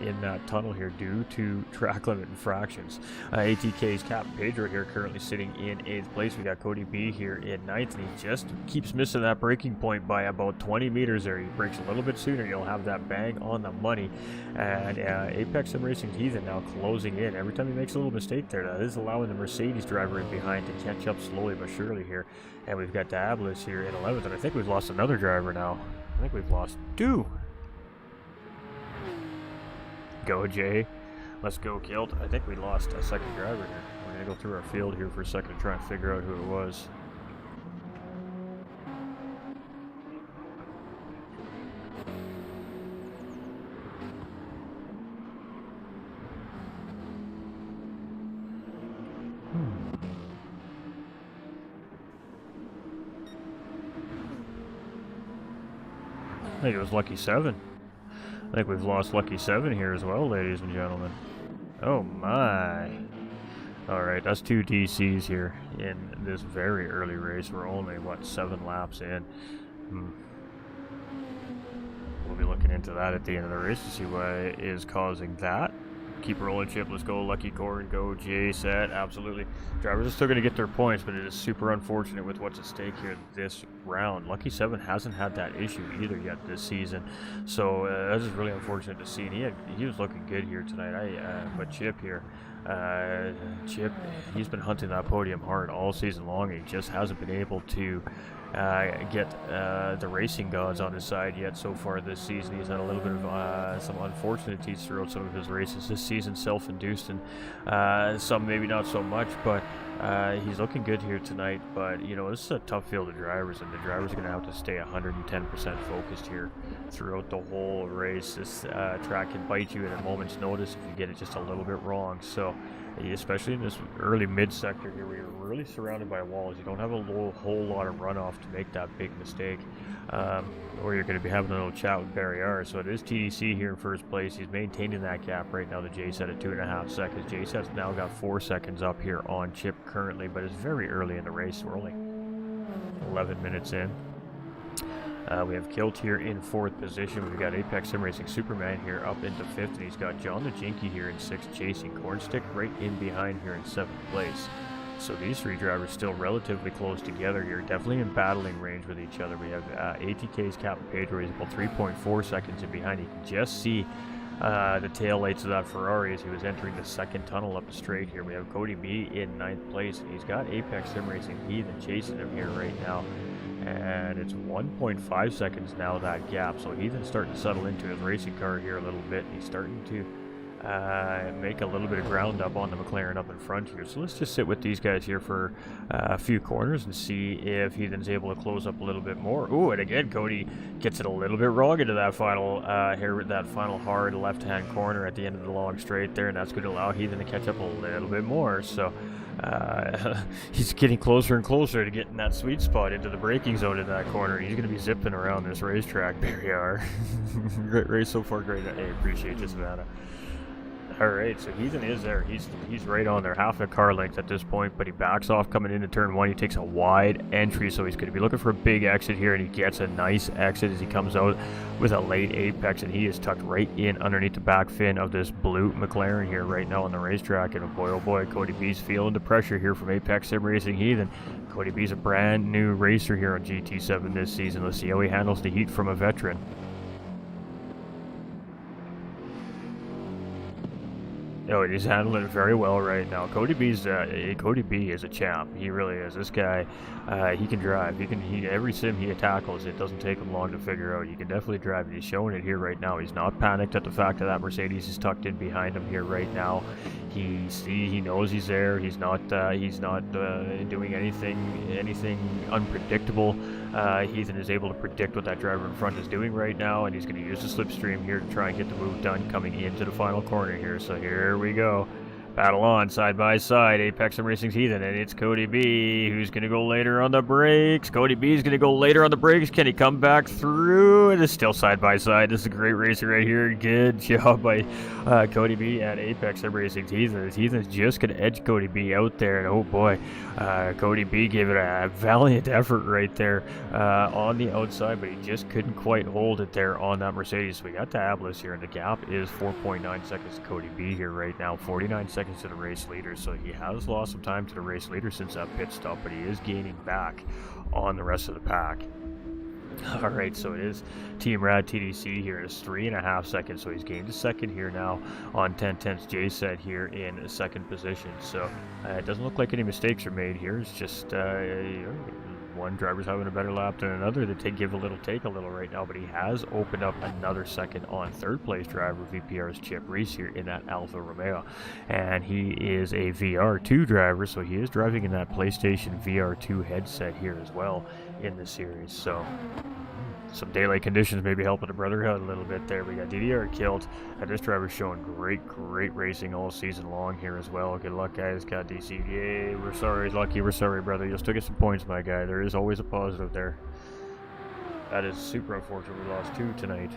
in that tunnel here due to track limit infractions. ATK's Captain Pedro here currently sitting in 8th place. We got Cody B here in 9th, and he just keeps missing that braking point by about 20 meters there. He brakes a little bit sooner, you'll have that bang on the money. And Apex Sim Racing Heathen now closing in. Every time he makes a little mistake there, that is allowing the Mercedes driver in behind to catch up slowly but surely here. And we've got Diabolus here in 11th, and I think we've lost another driver now. I think we've lost 2. Go, Jay. Let's go, Kilt. I think we lost a second driver here. We're going to go through our field here for a second to try and figure out who it was. I think it was Lucky 7. I think we've lost Lucky 7 here as well, ladies and gentlemen. Oh my. Alright, that's 2 DCs here in this very early race. We're only, what, 7 laps in. We'll be looking into that at the end of the race to see what is causing that. Keep rolling, Chip. Let's go, Lucky Corn. Go, JSET. Absolutely. Drivers are still going to get their points, but it is super unfortunate with what's at stake here this round. Lucky 7 hasn't had that issue either yet this season, so that's just really unfortunate to see. And he was looking good here tonight. But Chip here, Chip, he's been hunting that podium hard all season long. He just hasn't been able to get the racing gods on his side yet so far this season. He's had a little bit of some unfortunities throughout some of his races this season, self-induced, and some maybe not so much, but he's looking good here tonight. But you know, this is a tough field of drivers, and the drivers are going to have to stay 110% focused here throughout the whole race. This track can bite you at a moment's notice if you get it just a little bit wrong. So especially in this early mid sector here where you're really surrounded by walls, you don't have a whole lot of runoff to make that big mistake, or you're going to be having a little chat with Barry R. So it is TDC here in first place. He's maintaining that gap right now. The JSET at 2.5 seconds. JSET's now got 4 seconds up here on Chip currently, but it's very early in the race. We're only 11 minutes in. We have Kilt here in 4th position. We've got Apex Sim Racing Superman here up into 5th, and he's got John the Jinky here in 6th, chasing Cornstick right in behind here in 7th place. So these 3 drivers still relatively close together here, definitely in battling range with each other. We have ATK's Captain Pedro. He's about 3.4 seconds in behind. You can just see the tail lights of that Ferrari as he was entering the second tunnel up the straight here. We have Cody B in 9th place, and he's got Apex Sim Racing Heathen chasing him here right now. And it's 1.5 seconds now, that gap. So Heathen's starting to settle into his racing car here a little bit. He's starting to make a little bit of ground up on the McLaren up in front here. So let's just sit with these guys here for a few corners and see if Heathen's able to close up a little bit more. Ooh, and again, Cody gets it a little bit wrong into that final hard left-hand corner at the end of the long straight there, and that's going to allow Heathen to catch up a little bit more. So he's getting closer and closer to getting that sweet spot into the braking zone in that corner. He's going to be zipping around this racetrack. There you are. Great race so far. Great. Hey, appreciate you, Savannah. All right, so Heathen is there. He's right on there, half a car length at this point, but he backs off coming into turn one. He takes a wide entry, so he's going to be looking for a big exit here, and he gets a nice exit as he comes out with a late apex, and he is tucked right in underneath the back fin of this blue McLaren here right now on the racetrack. And oh boy, Cody B's feeling the pressure here from Apex Sim Racing Heathen. Cody B's a brand new racer here on GT7 this season. Let's see how he handles the heat from a veteran. Oh, he's handling it very well right now. Cody B is a champ. He really is. This guy, he can drive. Every sim he tackles, it doesn't take him long to figure out. He can definitely drive, and he's showing it here right now. He's not panicked at the fact that Mercedes is tucked in behind him here right now. He knows he's there. He's not doing anything unpredictable. Heathen is able to predict what that driver in front is doing right now, and he's going to use the slipstream here to try and get the move done coming into the final corner here. So here we go. Battle on, side by side, Apex Sim Racing's Heathen, and it's Cody B who's going to go later on the brakes. Cody B is going to go later on the brakes. Can he come back through? It is still side by side. This is a great racing right here. Good job by Cody B and Apex Sim Racing's Heathen. Heathen's just going to edge Cody B out there, and oh boy, Cody B gave it a valiant effort right there on the outside, but he just couldn't quite hold it there on that Mercedes. So we got Tablis here, and the gap is 4.9 seconds to Cody B here right now, 49 seconds to the race leader. So he has lost some time to the race leader since that pit stop, but he is gaining back on the rest of the pack. All right, so it is Team Rad TDC here. It's 3.5 seconds, so he's gained a second here now on 1010's J-Set here in second position. So it doesn't look like any mistakes are made here. It's just one driver's having a better lap than another. They give a little, take a little right now, but he has opened up another second on third place driver VPR's Chip Reese here in that Alfa Romeo, and he is a VR2 driver, so he is driving in that PlayStation VR2 headset here as well in the series. So some daylight conditions maybe helping the brother out a little bit there. We got DDR killed, and this driver's showing great racing all season long here as well. Good luck, guys. Got DC. Yay, we're sorry, Lucky. We're sorry, brother. You'll still get some points, my guy. There is always a positive there. That is super unfortunate. We lost 2 tonight.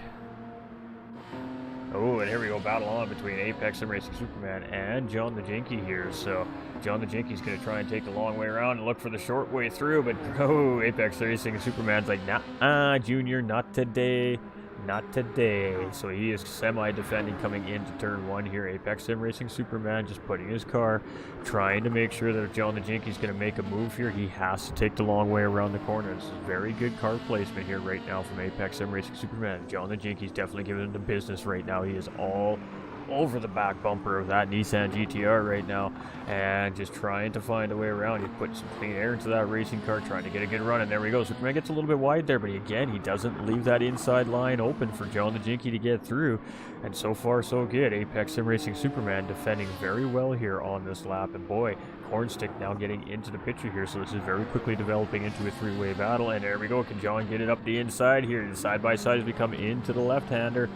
Oh, and here we go, battle on between Apex Sim Racing Superman and John the Jinky here. So John the Jinky's going to try and take the long way around and look for the short way through, but oh, Apex Racing Superman's like, nah, Junior, not today. Not today. So he is semi-defending coming into turn 1 here. Apex Sim Racing Superman just putting his car, trying to make sure that if John the Jinky's going to make a move here, he has to take the long way around the corner. This is very good car placement here right now from Apex Sim Racing Superman. John the Jinky's definitely giving him the business right now. He is all over the back bumper of that Nissan GTR right now and just trying to find a way around. He's putting some clean air into that racing car, trying to get a good run, and there we go. Superman gets a little bit wide there, but he doesn't leave that inside line open for John the Jinky to get through, and so far so good. Apex Sim Racing Superman defending very well here on this lap, and boy, Cornstick now getting into the picture here, so this is very quickly developing into a three-way battle, and there we go. Can John get it up the inside here? The side-by-side as we come into the left-hander,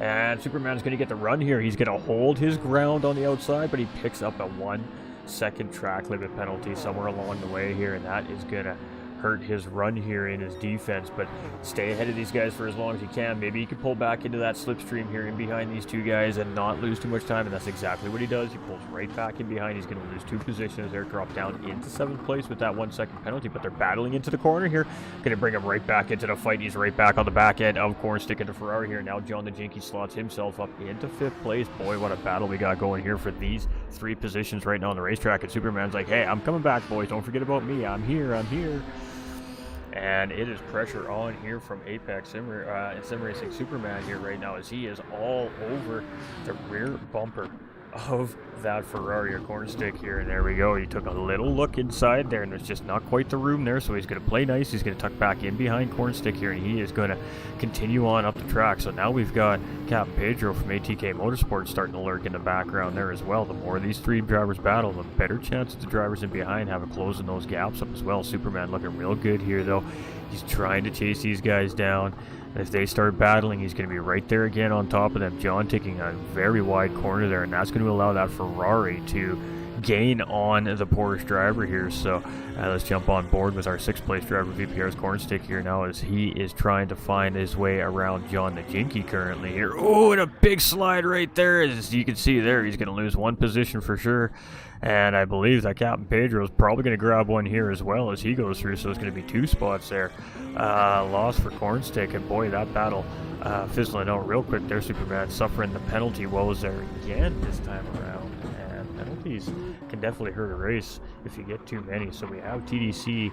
and Superman's going to get the run here. He's going to hold his ground on the outside, but he picks up a 1 second track limit penalty somewhere along the way here, and that is going to hurt his run here in his defense, but stay ahead of these guys for as long as you can. Maybe he can pull back into that slipstream here in behind these 2 guys and not lose too much time, and that's exactly what he does. He pulls right back in behind. He's going to lose 2 positions there, drop down into 7th place with that 1 second penalty, but they're battling into the corner here. Going to bring him right back into the fight. He's right back on the back end of Cornstick into Ferrari here. Now John the Jinky slots himself up into 5th place. Boy, what a battle we got going here for these 3 positions right now on the racetrack, and Superman's like, hey, I'm coming back, boys. Don't forget about me. I'm here. And it is pressure on here from Apex Sim Racing Superman here right now, as he is all over the rear bumper of that Ferrari or Cornstick here. And there we go. He took a little look inside there, and there's just not quite the room there, so he's going to play nice. He's going to tuck back in behind Cornstick here, and he is going to continue on up the track. So now we've got Captain Pedro from ATK Motorsports starting to lurk in the background there as well. The more these 3 drivers battle, the better chance the drivers in behind have of closing those gaps up as well. Superman looking real good here, though. He's trying to chase these guys down. If they start battling, he's going to be right there again on top of them. John taking a very wide corner there, and that's going to allow that Ferrari to gain on the Porsche driver here. So let's jump on board with our 6th place driver, VPR's Cornstick here now, as he is trying to find his way around John the Jinky currently here. Oh, and a big slide right there. As you can see there, he's going to lose 1 position for sure. And I believe that Captain Pedro is probably going to grab 1 here as well as he goes through. So it's going to be 2 spots there. Loss for Cornstick, and boy, that battle fizzling out real quick there. Superman suffering the penalty woes there again this time around. And penalties can definitely hurt a race if you get too many. So we have TDC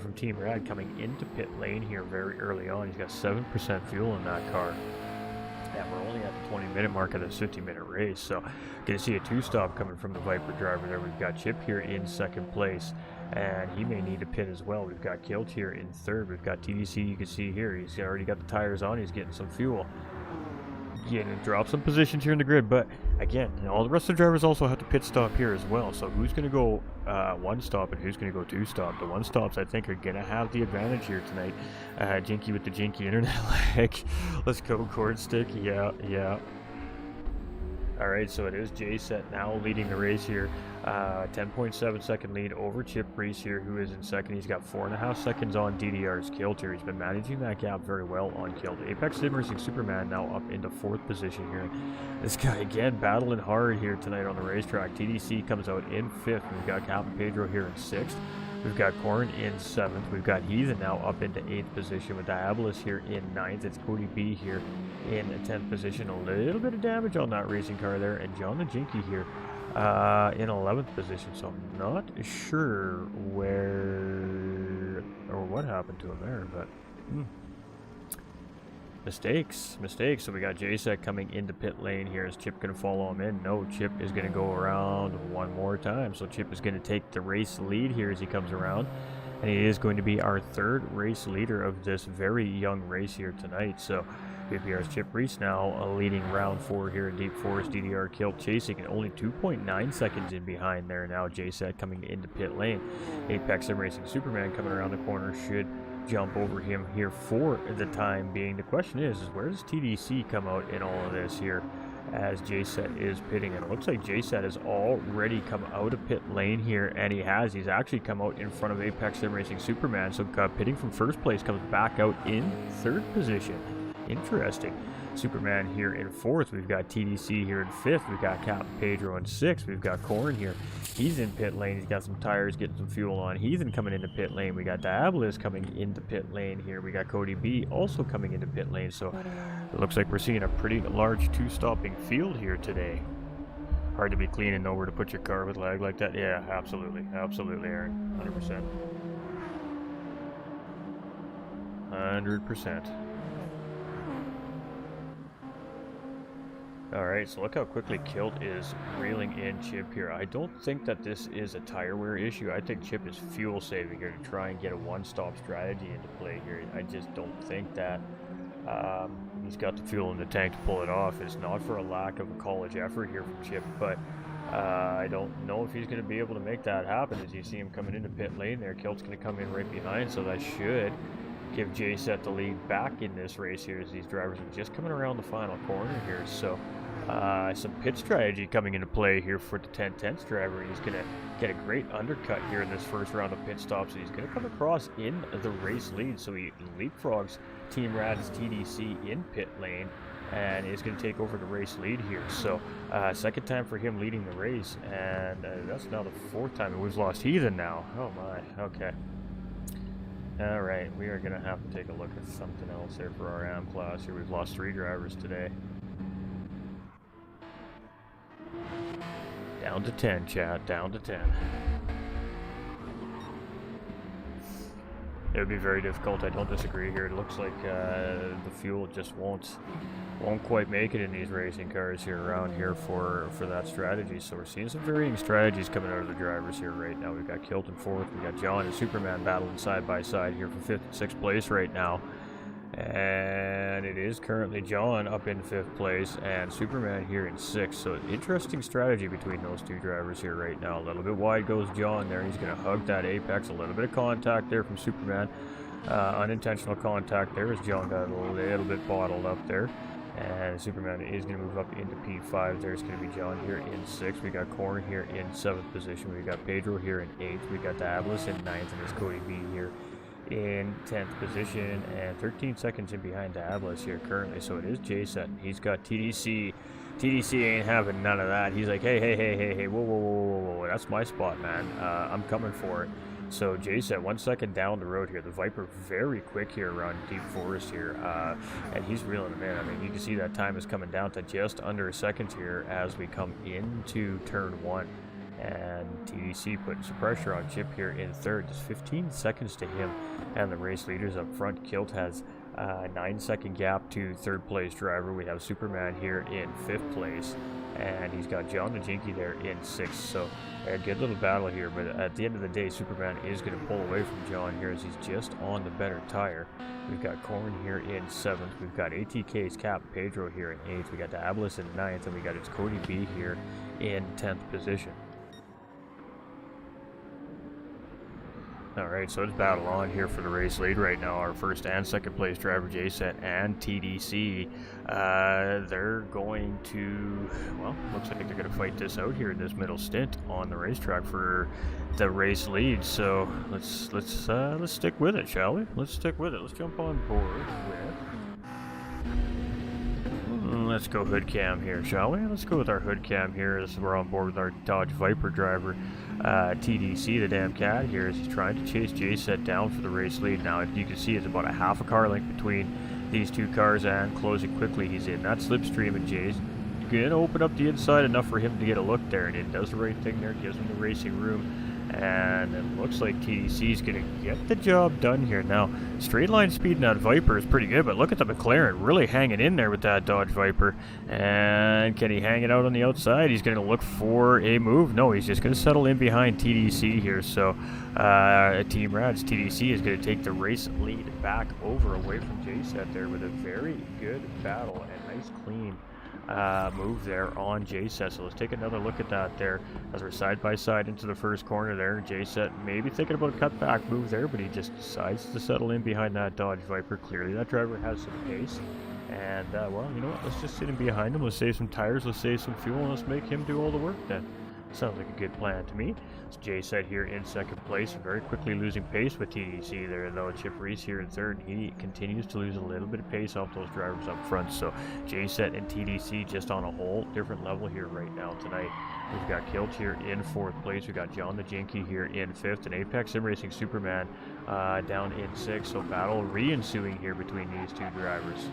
from Team Rad coming into pit lane here very early on. He's got 7% fuel in that car. Yeah, we're only at the 20-minute mark of this 50-minute race, so going to see a 2-stop coming from the Viper driver there. We've got Chip here in 2nd place, and he may need a pit as well. We've got Kilt here in 3rd. We've got TDC, you can see here. He's already got the tires on. He's getting some fuel. Getting to drop some positions here in the grid, but again, all the rest of the drivers also have to pit stop here as well. So who's going to go 1 stop and who's going to go 2 stop? The 1 stops, I think, are going to have the advantage here tonight. Jinky with the Jinky internet lag. Let's go, Cornstick. Yeah. All right, so it is J-Set now leading the race here. 10.7 second lead over Chip Reese here, who is in 2nd. He's got 4.5 seconds on DDR's Kilt here. He's been managing that gap very well on Kilt. Apex Sim Racing Superman now up into 4th position here. This guy again battling hard here tonight on the racetrack. TDC comes out in 5th. We've got Captain Pedro here in 6th. We've got Corn in 7th. We've got Heathen now up into 8th position with Diabolus here in 9th. It's Cody B here in 10th position. A little bit of damage on that racing car there. And John the Jinky here in 11th position. So I'm not sure where or what happened to him there, but mistakes. So we got J-Set coming into pit lane here. Is Chip going to follow him in? No, Chip is going to go around 1 more time. So Chip is going to take the race lead here as he comes around. And he is going to be our 3rd race leader of this very young race here tonight. So VPR's Chip Reese now leading round 4 here in Deep Forest. DDR Kilt chasing and only 2.9 seconds in behind there now. J-Set coming into pit lane. Apex Sim Racing Superman coming around the corner should jump over him here for the time being. The question is where does TDC come out in all of this here as J-Set is pitting? And it looks like J-Set has already come out of pit lane here, and he's actually come out in front of Apex Sim Racing Superman. So pitting from 1st place, comes back out in 3rd position. Interesting. Superman here in 4th. We've got TDC here in 5th. We've got Captain Pedro in 6th. We've got Corn here. He's in pit lane. He's got some tires, getting some fuel on. Heathen coming into pit lane. We got Diabolus coming into pit lane here. We got Cody B also coming into pit lane. So it looks like we're seeing a pretty large 2-stopping field here today. Hard to be clean and know where to put your car with lag like that. Yeah, absolutely. Absolutely, Aaron. 100%. 100%. Alright, so look how quickly Kilt is reeling in Chip here. I don't think that this is a tire wear issue. I think Chip is fuel saving here to try and get a 1-stop strategy into play here. I just don't think that he's got the fuel in the tank to pull it off. It's not for a lack of a college effort here from Chip, but I don't know if he's going to be able to make that happen. As you see him coming into pit lane there, Kilt's going to come in right behind, so that should give J-Set the lead back in this race here as these drivers are just coming around the final corner here. So some pit strategy coming into play here for the 10-10th driver. He's going to get a great undercut here in this first round of pit stops, and he's going to come across in the race lead. So he leapfrogs Team Rad's TDC in pit lane and is going to take over the race lead here. So 2nd time for him leading the race, and that's now the 4th time. And we've lost Heathen now. Oh my, okay. Alright, we are going to have to take a look at something else here for our AM class here. We've lost 3 drivers today. Down to 10, chat. Down to 10. It would be very difficult. I don't disagree here. It looks like the fuel just won't quite make it in these racing cars here around here for that strategy. So we're seeing some varying strategies coming out of the drivers here right now. We've got Kilt in 4th. We've got John and Superman battling side by side here for 5th and 6th place right now. And it is currently John up in 5th place and Superman here in 6th. So interesting strategy between those 2 drivers here right now. A little bit wide goes John there. He's going to hug that apex. A little bit of contact there from Superman. Unintentional contact there as John got a little bit bottled up there. And Superman is going to move up into P5. There's going to be John here in 6th. We got Corn here in 7th position. We got Pedro here in 8th. We got Diablos in 9th, and there's Cody B here in 10th position. And 13 seconds in behind Diablos here currently. So it is Jason. He's got TDC. TDC ain't having none of that. He's like, hey, whoa, that's my spot, man. I'm coming for it. So Jason, 1 second down the road here. The Viper very quick here around Deep Forest here, and he's reeling them in. I mean, you can see that time is coming down to just under a second here as we come into turn 1. And TDC putting some pressure on Chip here in 3rd. Just 15 seconds to him. And the race leaders up front. Kilt has 9-second gap to 3rd place driver. We have Superman here in 5th place. And he's got John the Jinky there in 6th. So a good little battle here. But at the end of the day, Superman is going to pull away from John here as he's just on the better tire. We've got Corn here in 7th. We've got ATK's Cap Pedro here in 8th. We got Diablos in 9th. And we got its Cody B here in 10th position. Alright, so it's battle on here for the race lead right now. Our 1st and 2nd place driver, JSET and TDC, they're going to, well, looks like they're going to fight this out here in this middle stint on the racetrack for the race lead. So let's stick with it, shall we? Let's stick with it. Let's jump on board with, let's go hood cam here, shall we? Let's go with our hood cam here as we're on board with our Dodge Viper driver. TDC, the damn cat here, as he's trying to chase JSET down for the race lead. Now, you can see it's about a half a car length between these two cars, and closing quickly. He's in that slipstream, and Jay's going to open up the inside enough for him to get a look there, and it does the right thing there, gives him the racing room. And it looks like TDC is going to get the job done here. Now, straight line speed in that Viper is pretty good, but look at the McLaren really hanging in there with that Dodge Viper. And can he hang it out on the outside? He's going to look for a move. No, he's just going to settle in behind TDC here. So, Team Rad's TDC is going to take the race lead back over away from JSET there with a very good battle and nice clean move there on JSET. So let's take another look at that there as we're side by side into the first corner there. JSET maybe thinking about a cutback move there, but he just decides to settle in behind that Dodge Viper. Clearly that driver has some pace, and well, you know what, let's just sit in behind him, let's save some tires, let's save some fuel, and let's make him do all the work then. Sounds like a good plan to me. It's JSET here in 2nd place, very quickly losing pace with TDC there, though. Chip Reese here in 3rd. He continues to lose a little bit of pace off those drivers up front. So JSET and TDC just on a whole different level here right now tonight. We've got Kilt here in 4th place. We've got John the Jinky here in 5th, and Apex Sim Racing Superman down in 6th. So battle re-ensuing here between these two drivers.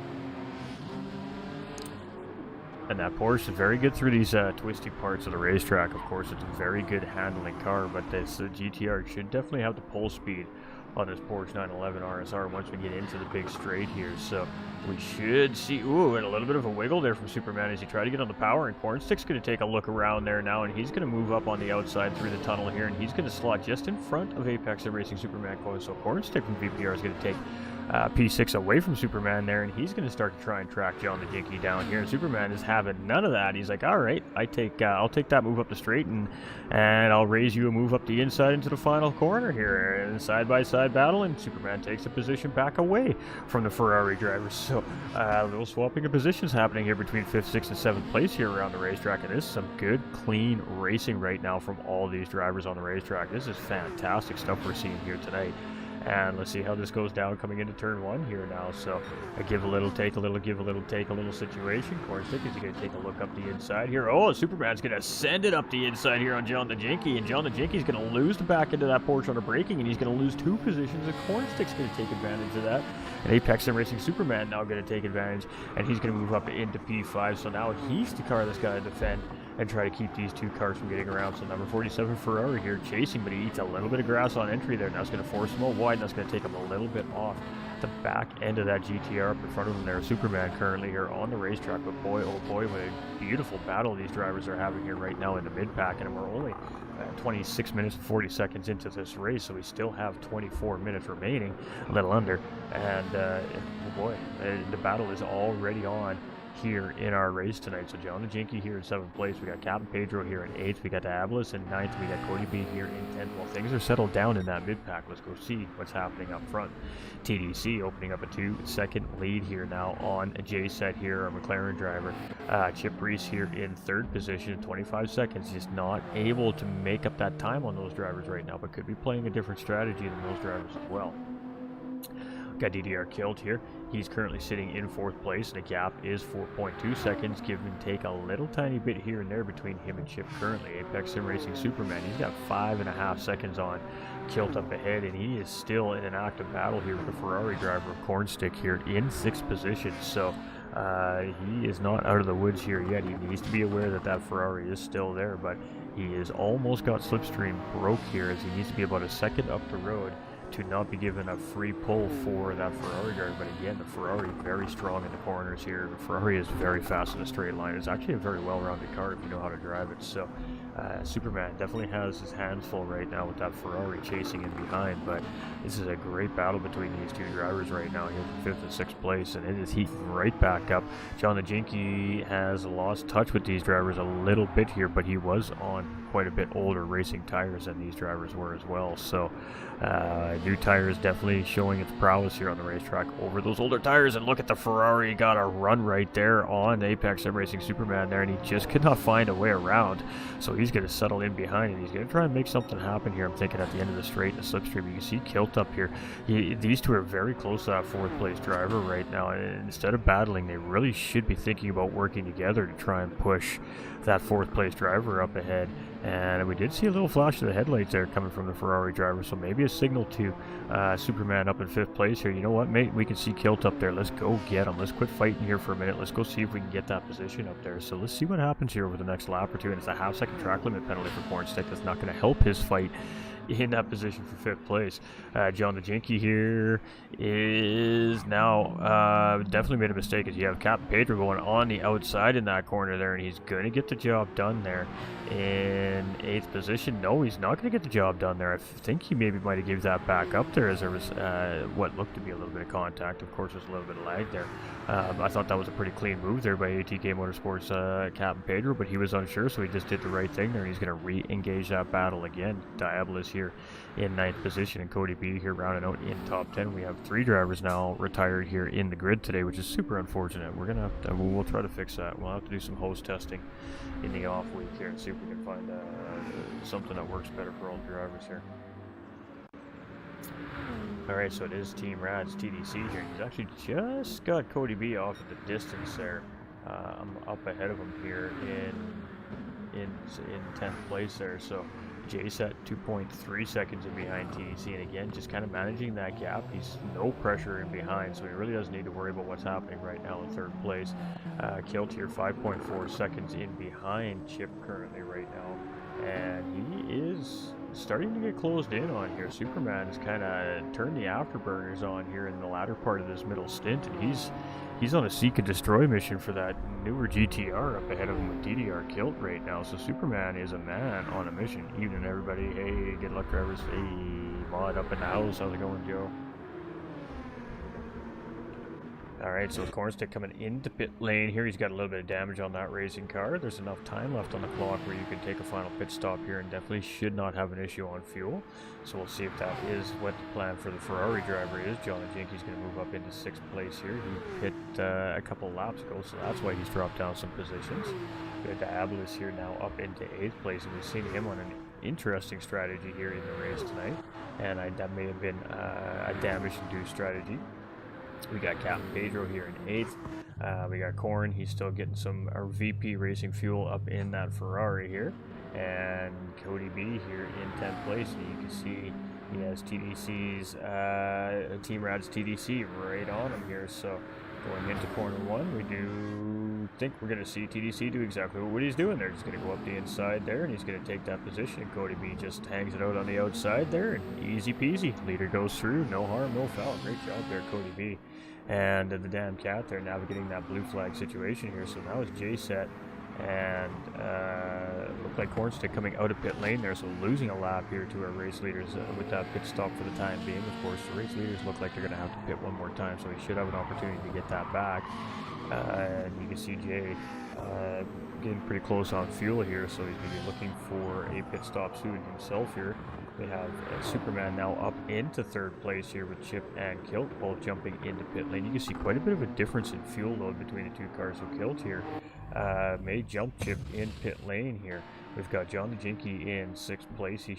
And that Porsche is very good through these twisty parts of the racetrack. Of course, it's a very good handling car, but this GTR should definitely have the pole speed on this Porsche 911 RSR once we get into the big straight here. So we should see, ooh, and a little bit of a wiggle there from Superman as he tried to get on the power, and Cornstick's going to take a look around there now, and he's going to move up on the outside through the tunnel here, and he's going to slot just in front of Apex Sim Racing Superman. So Cornstick from VPR is going to take P6 away from Superman there, and he's going to start to try and track John the Jinky down here. And Superman is having none of that. He's like, all right, I'll take that move up the straight, and I'll raise you a move up the inside into the final corner here. And side-by-side battle, and Superman takes a position back away from the Ferrari drivers. So a little swapping of positions happening here between 5th, 6th, and 7th place here around the racetrack. And this is some good, clean racing right now from all these drivers on the racetrack. This is fantastic stuff we're seeing here tonight. And let's see how this goes down coming into turn 1 here now. So a give a little, take a little, give a little, take a little situation. Cornstick is going to take a look up the inside here. Oh, Superman's going to send it up the inside here on John the Jinky. And John the Jinky's going to lose the back into that Porsche under braking. And he's going to lose 2 positions. And Cornstick's going to take advantage of that. And Apex Sim Racing Superman now going to take advantage. And he's going to move up into P5. So now he's the car that's got to defend and try to keep these 2 cars from getting around. So number 47 Ferrari here chasing, but he eats a little bit of grass on entry there. Now it's going to force him out wide, and that's going to take him a little bit off the back end of that GTR up in front of him there. Superman currently here on the racetrack, but boy, oh boy, what a beautiful battle these drivers are having here right now in the mid-pack, and we're only 26 minutes and 40 seconds into this race, so we still have 24 minutes remaining, a little under, and oh boy, the battle is already on here in our race tonight. So John the Jinky here in 7th place. We got Captain Pedro here in 8th. We got Diabolus in 9th. We got Cody B here in 10th. Well, things are settled down in that mid-pack. Let's go see what's happening up front. TDC opening up a 2-second lead here now on a J set here, our McLaren driver. Chip Reese here in 3rd position, 25 seconds. Just not able to make up that time on those drivers right now, but could be playing a different strategy than those drivers as well. Got DDR killed here. He's currently sitting in 4th place, and the gap is 4.2 seconds. Give and take a little tiny bit here and there between him and Chip currently. Apex Sim Racing Superman, he's got 5.5 seconds on Kilt up ahead, and he is still in an active battle here with the Ferrari driver of Cornstick here in 6th position. So he is not out of the woods here yet. He needs to be aware that that Ferrari is still there, but he is almost got slipstream broke here, as he needs to be about a second up the road to not be given a free pull for that Ferrari driver. But again, the Ferrari very strong in the corners here. The Ferrari is very fast in a straight line. It's actually a very well-rounded car if you know how to drive it. So Superman definitely has his hands full right now with that Ferrari chasing in behind, but this is a great battle between these two drivers right now here from 5th and 6th place, and it is heating right back up. John the Jinky has lost touch with these drivers a little bit here, but he was on quite a bit older racing tires than these drivers were as well. So new tires definitely showing its prowess here on the racetrack over those older tires. And look at the Ferrari, got a run right there on Apex Sim Racing Superman there, and he just could not find a way around. So he's going to settle in behind, and he's going to try and make something happen here. I'm thinking at the end of the straight and the slipstream, you can see Kilt up here. These two are very close to that 4th place driver right now, and instead of battling, they really should be thinking about working together to try and push that 4th place driver up ahead. And we did see a little flash of the headlights there coming from the Ferrari driver, so maybe a signal to Superman up in 5th place here. You know what, mate? We can see Kilt up there. Let's go get him. Let's quit fighting here for a minute. Let's go see if we can get that position up there. So let's see what happens here over the next lap or two. And it's a half-second track limit penalty for Cornstick. That's not going to help his fight in that position for 5th place. John the Jinky here is now definitely made a mistake, as you have Captain Pedro going on the outside in that corner there, and he's going to get the job done there in 8th position. No, he's not going to get the job done there. I think he maybe might have given that back up there, as there was what looked to be a little bit of contact. Of course, there's a little bit of lag there. I thought that was a pretty clean move there by ATK Motorsports Captain Pedro, but he was unsure, so he just did the right thing there. He's going to re-engage that battle again. Diabolus here in 9th position, and Cody B here rounding out in top 10. We have 3 drivers now retired here in the grid today, which is super unfortunate. We're gonna have to, we'll try to fix that. We'll have to do some host testing in the off week here and see if we can find something that works better for all the drivers here. Alright, so it is Team Rad's TDC here. He's actually just got Cody B off at the distance there. I'm up ahead of him here in 10th place there. So J's at 2.3 seconds in behind TDC, and again, just kind of managing that gap. He's no pressure in behind, so he really doesn't need to worry about what's happening right now in 3rd place. Kilt here 5.4 seconds in behind Chip currently right now, and he is starting to get closed in on here. Superman has kind of turned the afterburners on here in the latter part of this middle stint, and he's on a seek and destroy mission for that newer GTR up ahead of him with DDR Kilt right now. So Superman is a man on a mission. Evening, everybody. Hey, good luck, drivers. Hey, Mod up in the house. How's it going, Joe? Alright, so Cornstick coming into pit lane here. He's got a little bit of damage on that racing car. There's enough time left on the clock where you can take a final pit stop here, and definitely should not have an issue on fuel. So we'll see if that is what the plan for the Ferrari driver is. John the Jinky's going to move up into 6th place here. He hit a couple laps ago, so that's why he's dropped down some positions. We have Diabolus here now up into 8th place, and we've seen him on an interesting strategy here in the race tonight. And that may have been a damage-induced strategy. We got Captain Pedro here in 8th. We got Corn. He's still getting some VP Racing fuel up in that Ferrari here. And Cody B here in 10th place. And you can see he has TDC's, Team Rad's TDC right on him here. So going into corner 1, we do think we're going to see TDC do exactly what he's doing there. He's going to go up the inside there, and he's going to take that position. Cody B just hangs it out on the outside there, and easy peasy. Leader goes through, no harm, no foul. Great job there, Cody B. And the damn cat there navigating that blue flag situation here. So now it's J set, and looked like Cornstick coming out of pit lane there, so losing a lap here to our race leaders with that pit stop for the time being. Of course, the race leaders look like they're going to have to pit one more time, so he should have an opportunity to get that back. And you can see Jay getting pretty close on fuel here, so he's going to be looking for a pit stop soon himself here. We have Superman now up into third place here with Chip and Kilt both jumping into pit lane. You can see quite a bit of a difference in fuel load between the two cars. So Kilt here may jump Chip in pit lane here. We've got John the Jinky in 6th place. He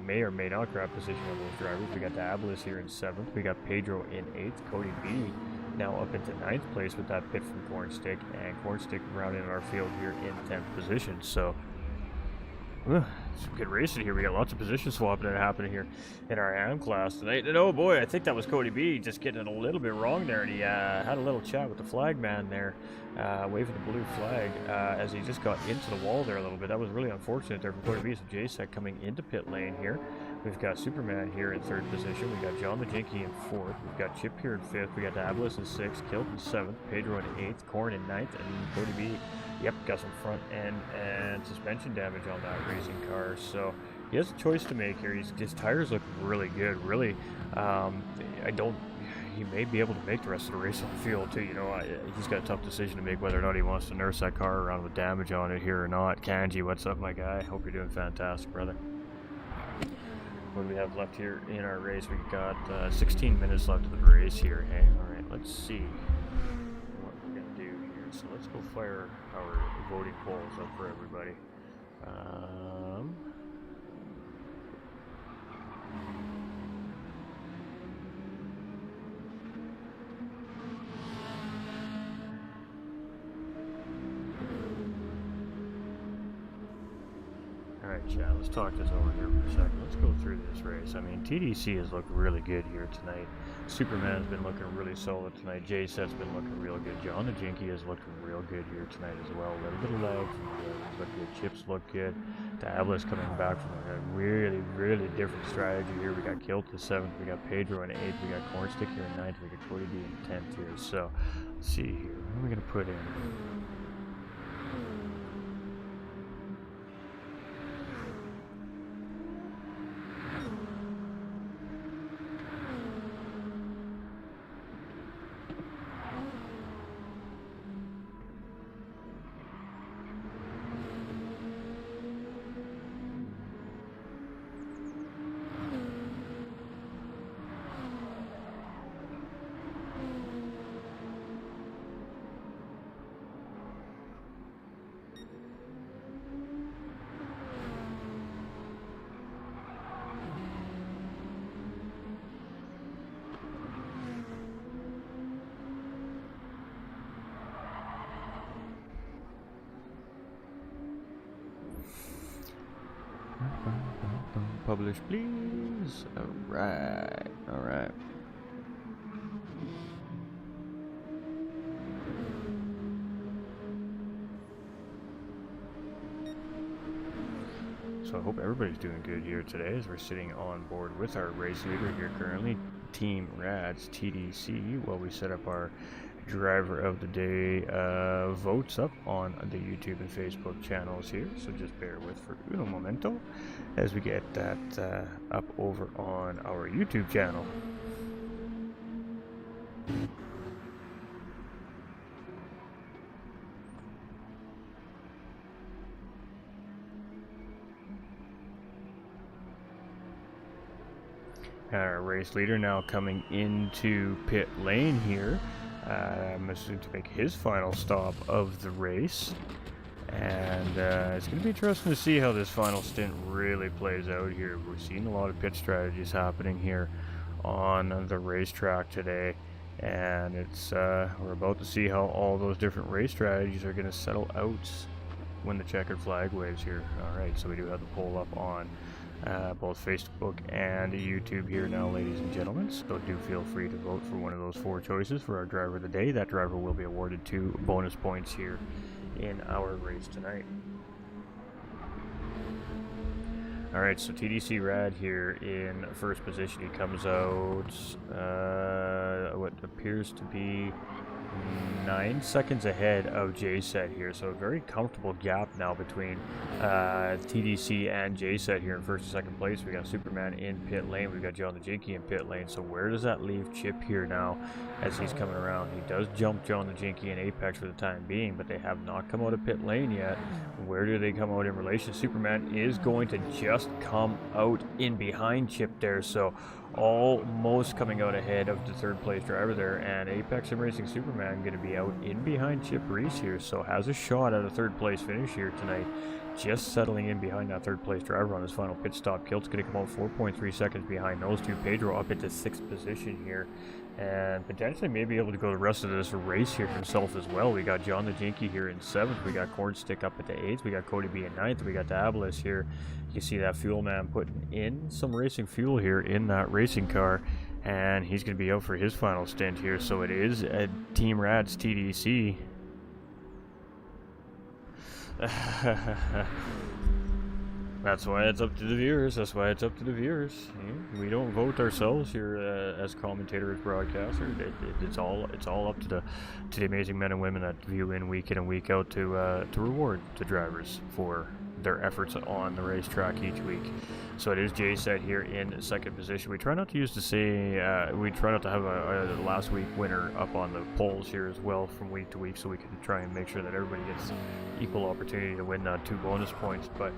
may or may not grab position on those drivers. We got Diabolus here in 7th. We got Pedro in 8th. Cody B now up into 9th place with that pit from Cornstick. And Cornstick rounding our field here in 10th position. So some good racing here. We got lots of position swapping that happening here in our AM class tonight. And oh boy, I think that was Cody B just getting it a little bit wrong there. And he had a little chat with the flag man there, waving the blue flag as he just got into the wall there a little bit. That was really unfortunate there for Cody B. So JSEC coming into pit lane here. We've got Superman here in 3rd position. We got John the Jinky in 4th. We've got Chip here in 5th. We got Diabolus in 6th. Kilt in 7th. Pedro in 8th. Corn in 9th. And Cody B, yep, got some front end and suspension damage on that racing car. So he has a choice to make here. His tires look really good. Really, he may be able to make the rest of the race on the field too. You know, he's got a tough decision to make whether or not he wants to nurse that car around with damage on it here or not. Kanji, what's up, my guy? Hope you're doing fantastic, brother. What do we have left here in our race? We got 16 minutes left of the race here. Hey, all right, let's see what we're gonna do here. So let's go fire our voting polls up for everybody. Alright, chat, let's talk this over here for a second. Let's go through this race. I mean, TDC has looked really good here tonight. Superman's been looking really solid tonight. JSET's been looking real good. John the Jinky has looked real good here tonight as well. A little bit of lag from the others look good. Chips look good. Diabolus coming back from a really, really different strategy here. We got Kilt in 7th. We got Pedro in 8th. We got Cornstick here in 9th. We got Cody D in 10th here. So, let's see here. What are we going to put in? Publish, please. Alright, alright. So I hope everybody's doing good here today as we're sitting on board with our race leader here currently, Team Rad's TDC, while we set up our driver of the day votes up on the YouTube and Facebook channels here. So just bear with for uno momento as we get that up over on our YouTube channel. Our race leader now coming into pit lane here. I'm assuming to make his final stop of the race. And it's going to be interesting to see how this final stint really plays out here. We're seeing a lot of pit strategies happening here on the racetrack today. And it's we're about to see how all those different race strategies are going to settle out when the checkered flag waves here. Alright, so we do have the poll up on both Facebook and YouTube here now, ladies and gentlemen. So do feel free to vote for one of those 4 choices for our driver of the day. That driver will be awarded 2 bonus points here in our race tonight. Alright, so TDC Rad here in first position. He comes out what appears to be 9 seconds ahead of JSet here, so a very comfortable gap now between TDC and JSet here in first and second place. We got Superman in pit lane, we've got John the Jinky in pit lane, so where does that leave Chip here now as he's coming around? He does jump John the Jinky and Apex for the time being, but they have not come out of pit lane yet. Where do they come out in relation? Superman is going to just come out in behind Chip there, so almost coming out ahead of the third place driver there, and Apex Sim Racing Superman going to be out in behind Chip Reese here, so has a shot at a third place finish here tonight, just settling in behind that third place driver on his final pit stop. Kilt's going to come out 4.3 seconds behind those two. Pedro up into 6th position here, and potentially maybe able to go the rest of this race here himself as well. We got John the Jinky here in 7th, we got Cornstick up at the 8th, we got Cody B in 9th, we got Dabalis here. You see that fuel man putting in some racing fuel here in that racing car, and he's going to be out for his final stint here, so it is a Team Rad's TDC. That's why it's up to the viewers. That's why it's up to the viewers. Yeah, we don't vote ourselves here as commentators, broadcasters. It's all up to the amazing men and women that view in week out to reward the drivers for their efforts on the racetrack each week. So it is JSet here in 2nd position. We try not to use we try not to have a last week winner up on the polls here as well from week to week, so we can try and make sure that everybody gets equal opportunity to win 2 bonus points. But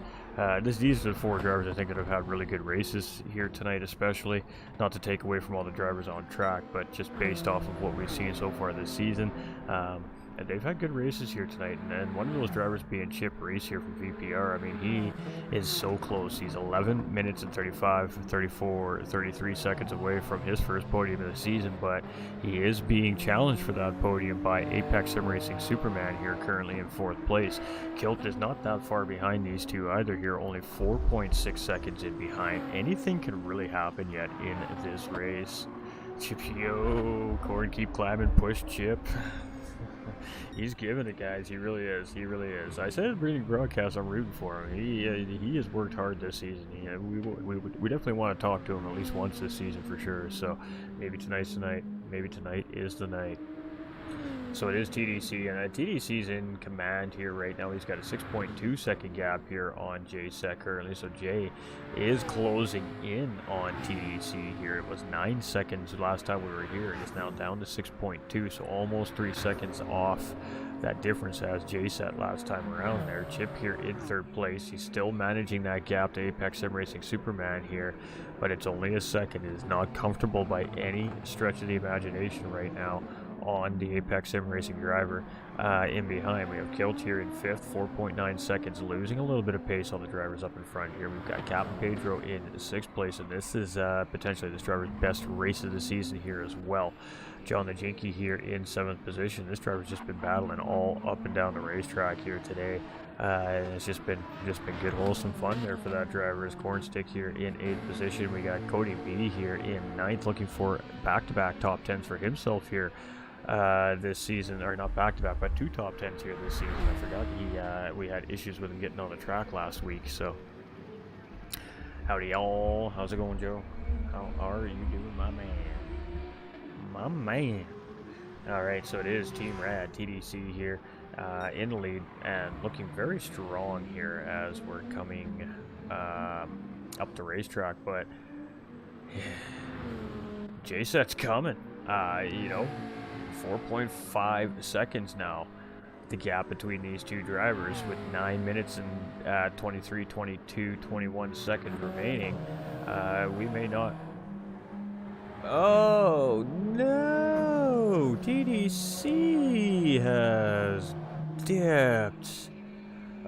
these are the 4 drivers I think that have had really good races here tonight, especially not to take away from all the drivers on track, but just based off of what we've seen so far this season. And they've had good races here tonight, and one of those drivers being Chip Reese here from VPR. I mean, he is so close. He's 11 minutes and 33 seconds away from his first podium of the season, but he is being challenged for that podium by Apex Sim Racing Superman here, currently in 4th place. Kilt is not that far behind these two either here, only 4.6 seconds in behind. Anything can really happen yet in this race. Chip, yo, Corn, keep climbing, push Chip. He's giving it, guys. He really is. He really is. I said in the broadcast, I'm rooting for him. He has worked hard this season. We definitely want to talk to him at least once this season for sure. So maybe tonight's the night. Maybe tonight is the night. So it is TDC, and TDC's in command here right now. He's got a 6.2 second gap here on JSEC currently, so Jay is closing in on TDC here. It was 9 seconds last time we were here, and it's now down to 6.2, so almost 3 seconds off that difference as JSET last time around there. Chip here in 3rd place. He's still managing that gap to Apex Sim Racing Superman here, but it's only a second. It is not comfortable by any stretch of the imagination right now on the Apex Sim Racing driver. In behind, we have Kilt here in 5th, 4.9 seconds, losing a little bit of pace on the drivers up in front here. We've got Captain Pedro in 6th place, and this is potentially this driver's best race of the season here as well. John the Jinky here in 7th position. This driver's just been battling all up and down the racetrack here today. And it's just been good, wholesome fun there for that driver. As Cornstick here in 8th position. We got Cody B here in 9th, looking for back-to-back top 10s for himself here this season, or not back-to-back, but 2 top 10s here this season. I forgot we had issues with him getting on the track last week. So howdy y'all, how's it going, Joe? How are you doing, my man? My man. Alright, so it is Team Rad, TDC here in the lead, and looking very strong here as we're coming up the racetrack, but JSET's coming. 4.5 seconds now, the gap between these two drivers, with 9 minutes and 23, 22, 21 seconds remaining. We may not... Oh, no! TDC has dipped.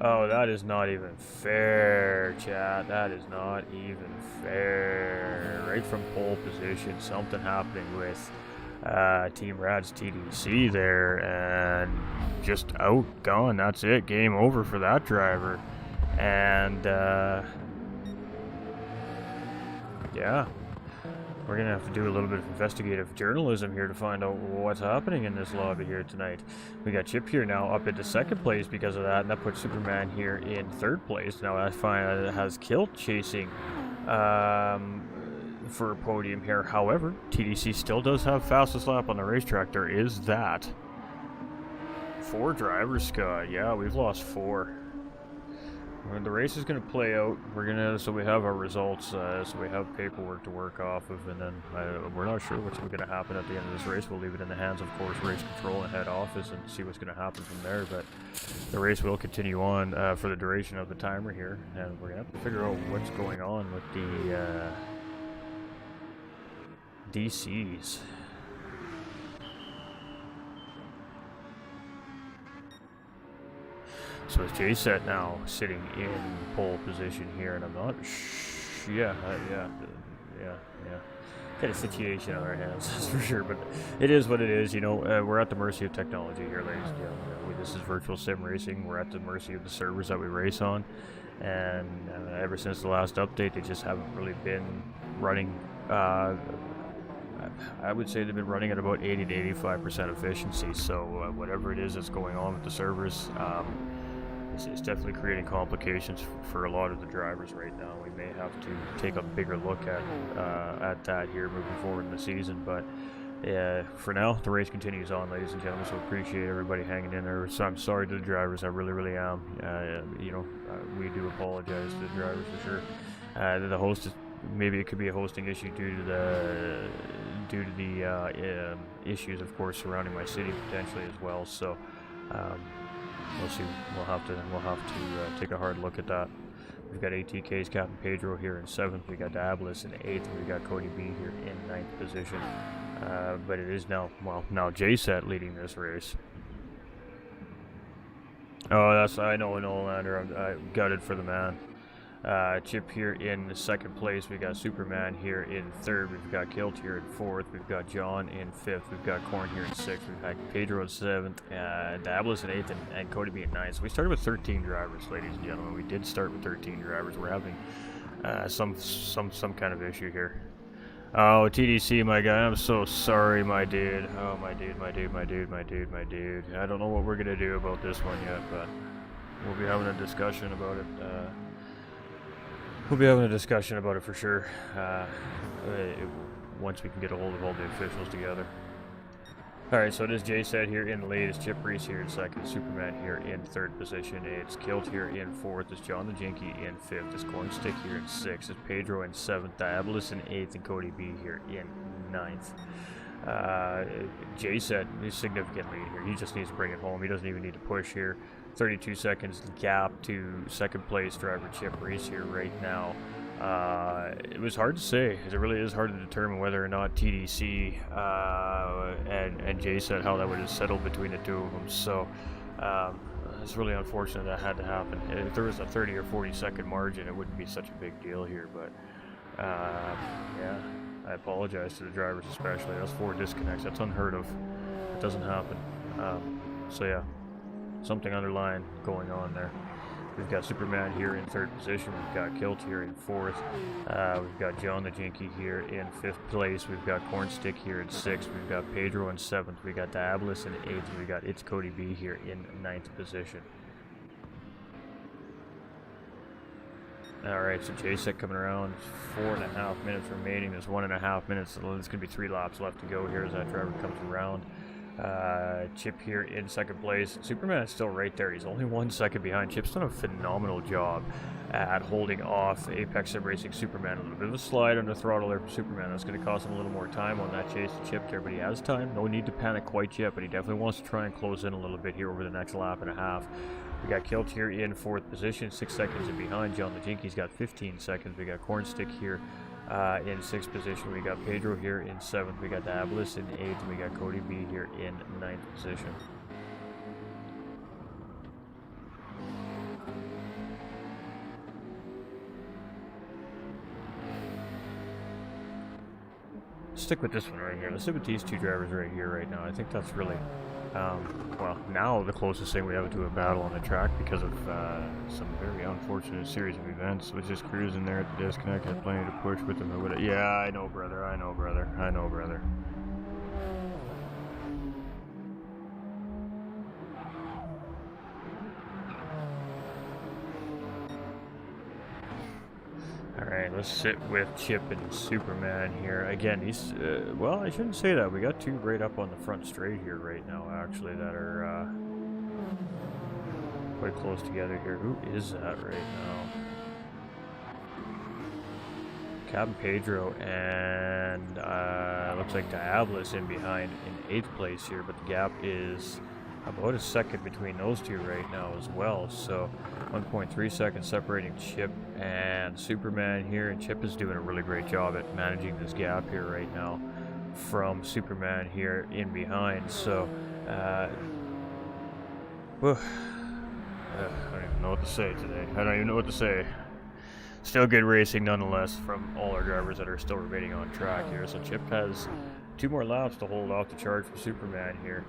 Oh, that is not even fair, chat. That is not even fair. Right from pole position, something happening with Team Rad's TDC there, and just out, gone. That's it. Game over for that driver. And yeah, we're gonna have to do a little bit of investigative journalism here to find out what's happening in this lobby here tonight. We got Chip here now up into 2nd place because of that, and that puts Superman here in 3rd place. Now I find that it has Kilt chasing for a podium here. However, TDC still does have fastest lap on the racetrack. There is that. 4 drivers, Scott. Yeah, we've lost 4. The race is going to play out. So we have our results, so we have paperwork to work off of, and then we're not sure what's going to happen at the end of this race. We'll leave it in the hands of course, race control and head office, and see what's going to happen from there. But the race will continue on for the duration of the timer here, and we're going to have to figure out what's going on with the DCs. So it's JSet now sitting in pole position here, and I'm not yeah. Got a situation on our hands, that's for sure, but it is what it is, you know. We're at the mercy of technology here, ladies and gentlemen. This is virtual sim racing. We're at the mercy of the servers that we race on, and ever since the last update, they just haven't really been running. I would say they've been running at about 80 to 85% efficiency, so whatever it is that's going on with the servers, it's definitely creating complications for a lot of the drivers right now. We may have to take a bigger look at that here moving forward in the season, but for now, the race continues on, ladies and gentlemen, so appreciate everybody hanging in there. So I'm sorry to the drivers, I really am. We do apologize to the drivers for sure. The host is, maybe it could be a hosting issue due to the issues, of course, surrounding my city potentially as well. So we'll see. We'll have to take a hard look at that. We've got ATK's Captain Pedro here in 7th. We got Diabolus in 8th. We got Cody B here in 9th position. But it is now JSet leading this race. Oh, I know, Nolander. I'm gutted for the man. Chip here in 2nd place. We got Superman here in 3rd. We've got Kilt here in 4th. We've got John in 5th. We've got Corn here in 6th. We've got Pedro in 7th. Diabolus in 8th, and Cody B in 9th. So we started with 13 drivers, ladies and gentlemen. We did start with 13 drivers. We're having some kind of issue here. Oh, TDC, my guy, I'm so sorry, my dude. Oh, my dude. I don't know what we're gonna do about this one yet, but we'll be having a discussion about it. We'll be having a discussion about it for sure, once we can get a hold of all the officials together. Alright, so it is JSet here in the lead. It's Chip Reese here in 2nd. Superman here in 3rd position. It's Kilt here in 4th. It's John the Jinky in 5th. It's Cornstick here in 6th. It's Pedro in 7th. Diabolus in 8th. And Cody B here in 9th. JSet is significant lead here. He just needs to bring it home. He doesn't even need to push here. 32 seconds gap to 2nd place driver Chip Reese here right now. It was hard to say, because it really is hard to determine whether or not TDC and JSet, how that would have settled between the two of them. So it's really unfortunate that had to happen. If there was a 30 or 40 second margin, it wouldn't be such a big deal here. But yeah, I apologize to the drivers especially. That's 4 disconnects. That's unheard of. It doesn't happen. So yeah, something underlying going on there. We've got Superman here in 3rd position. We've got Kilt here in 4th. We've got John the Jinky here in 5th place. We've got Cornstick here in 6th. We've got Pedro in 7th. We've got Diabolus in 8th. We've got It's Cody B here in 9th position. Alright, so JSet coming around. 4.5 minutes remaining. There's 1.5 minutes. So there's going to be 3 laps left to go here as that driver comes around. Chip here in 2nd place. Superman is still right there. He's only 1 second behind. Chip's done a phenomenal job at holding off Apex Sim Racing Superman. A little bit of a slide on the throttle there from Superman. That's going to cost him a little more time on that chase to Chip there, but he has time. No need to panic quite yet, but he definitely wants to try and close in a little bit here over the next lap and a half. We got Kilt here in 4th position, 6 seconds in behind. John the Jinky's got 15 seconds. We got Cornstick here in 6th position. We got Pedro here in 7th. We got Diabolus in 8th. And we got Cody B here in 9th position. Stick with this one right here. Let's stick with these 2 drivers right here right now. I think that's really well, now the closest thing we have to a battle on the track because of some very unfortunate series of events. Was just cruising there at the disconnect, had plenty to push with him. Yeah, I know, brother. Alright, let's sit with Chip and Superman here. Again, he's, well, I shouldn't say that. We got 2 right up on the front straight here right now, actually, that are Quite close together here. Who is that right now? Captain Pedro and looks like Diablo's in behind in 8th place here, but the gap is about a second between those two right now as well. So 1.3 seconds separating Chip and Superman here, and Chip is doing a really great job at managing this gap here right now from Superman here in behind. So I don't even know what to say today. I don't even know what to say. Still good racing nonetheless from all our drivers that are still remaining on track here. So Chip has 2 more laps to hold off the charge for Superman here.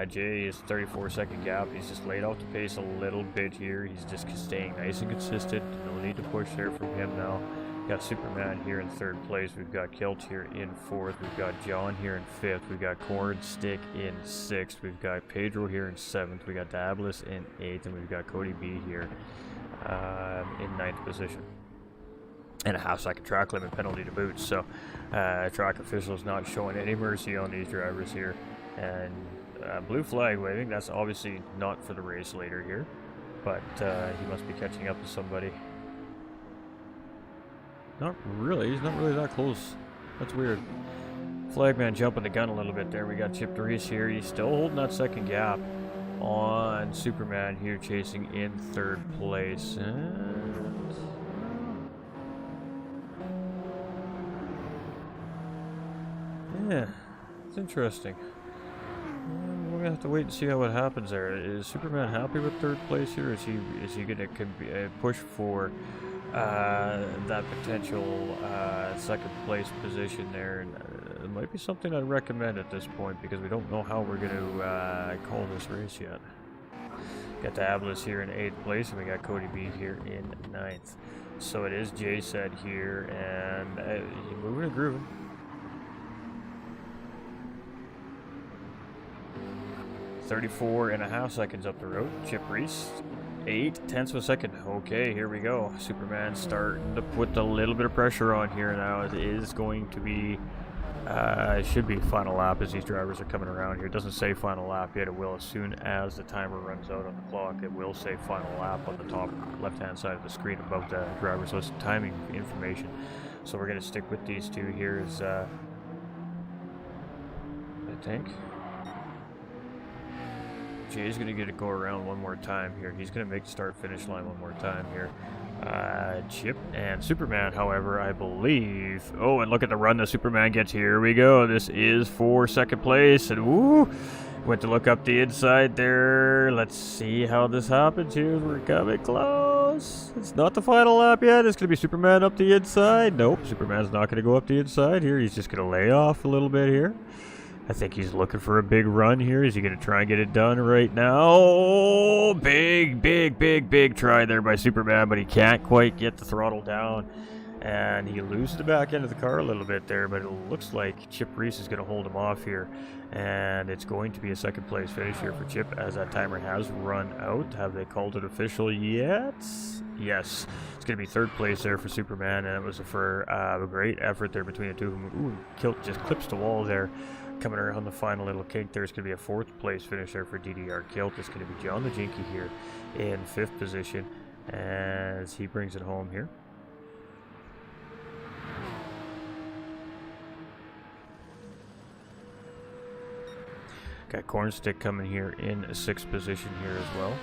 Jay is 34-second gap. He's just laid off the pace a little bit here. He's just staying nice and consistent. No need to push there from him now. Got Superman here in 3rd place. We've got Kilt here in 4th. We've got John here in 5th. We've got Corn Stick in 6th. We've got Pedro here in 7th. We got Diabolus in 8th, and we've got Cody B here in 9th position. And a half-second track limit penalty to boot. So track officials not showing any mercy on these drivers here. And blue flag waving. That's obviously not for the race later here, but he must be catching up to somebody. Not really. He's not really that close. That's weird. Flagman jumping the gun a little bit there. We got Chip Reese here. He's still holding that second gap on Superman here, chasing in 3rd place. Yeah, it's interesting. We're gonna have to wait and see how it happens there. Is Superman happy with 3rd place here? Is he gonna push for that potential 2nd place position there? And it might be something I'd recommend at this point, because we don't know how we're gonna call this race yet. Got Diabolus here in 8th place, and we got Cody B here in 9th. So it is Jay said here, and he's moving and grooving. 34.5 seconds up the road. Chip Reese, 8/10 of a second. Okay, here we go. Superman starting to put a little bit of pressure on here now. It is going to be, it should be final lap as these drivers are coming around here. It doesn't say final lap yet. It will as soon as the timer runs out on the clock. It will say final lap on the top left-hand side of the screen above the driver's list timing information. So we're going to stick with these two here as, I think. Jay's going to get to go around one more time here. He's going to make the start-finish line one more time here. Chip and Superman, however, I believe... Oh, and look at the run that Superman gets. Here we go. This is for 2nd place. And woo! Went to look up the inside there. Let's see how this happens here. We're coming close. It's not the final lap yet. It's going to be Superman up the inside. Nope, Superman's not going to go up the inside here. He's just going to lay off a little bit here. I think he's looking for a big run here. Is he going to try and get it done right now? Oh, big try there by Superman, but he can't quite get the throttle down. And he loses the back end of the car a little bit there, but it looks like Chip Reese is going to hold him off here. And it's going to be a 2nd place finish here for Chip, as that timer has run out. Have they called it official yet? Yes. It's going to be 3rd place there for Superman, and it was for a great effort there between the two of them. Ooh, Kilt just clips the wall there. Coming around the final little kink, there's going to be a 4th place finish there for DDR Kilt. It's going to be John the Jinky here in 5th position as he brings it home here. Got Cornstick coming here in 6th position here as well.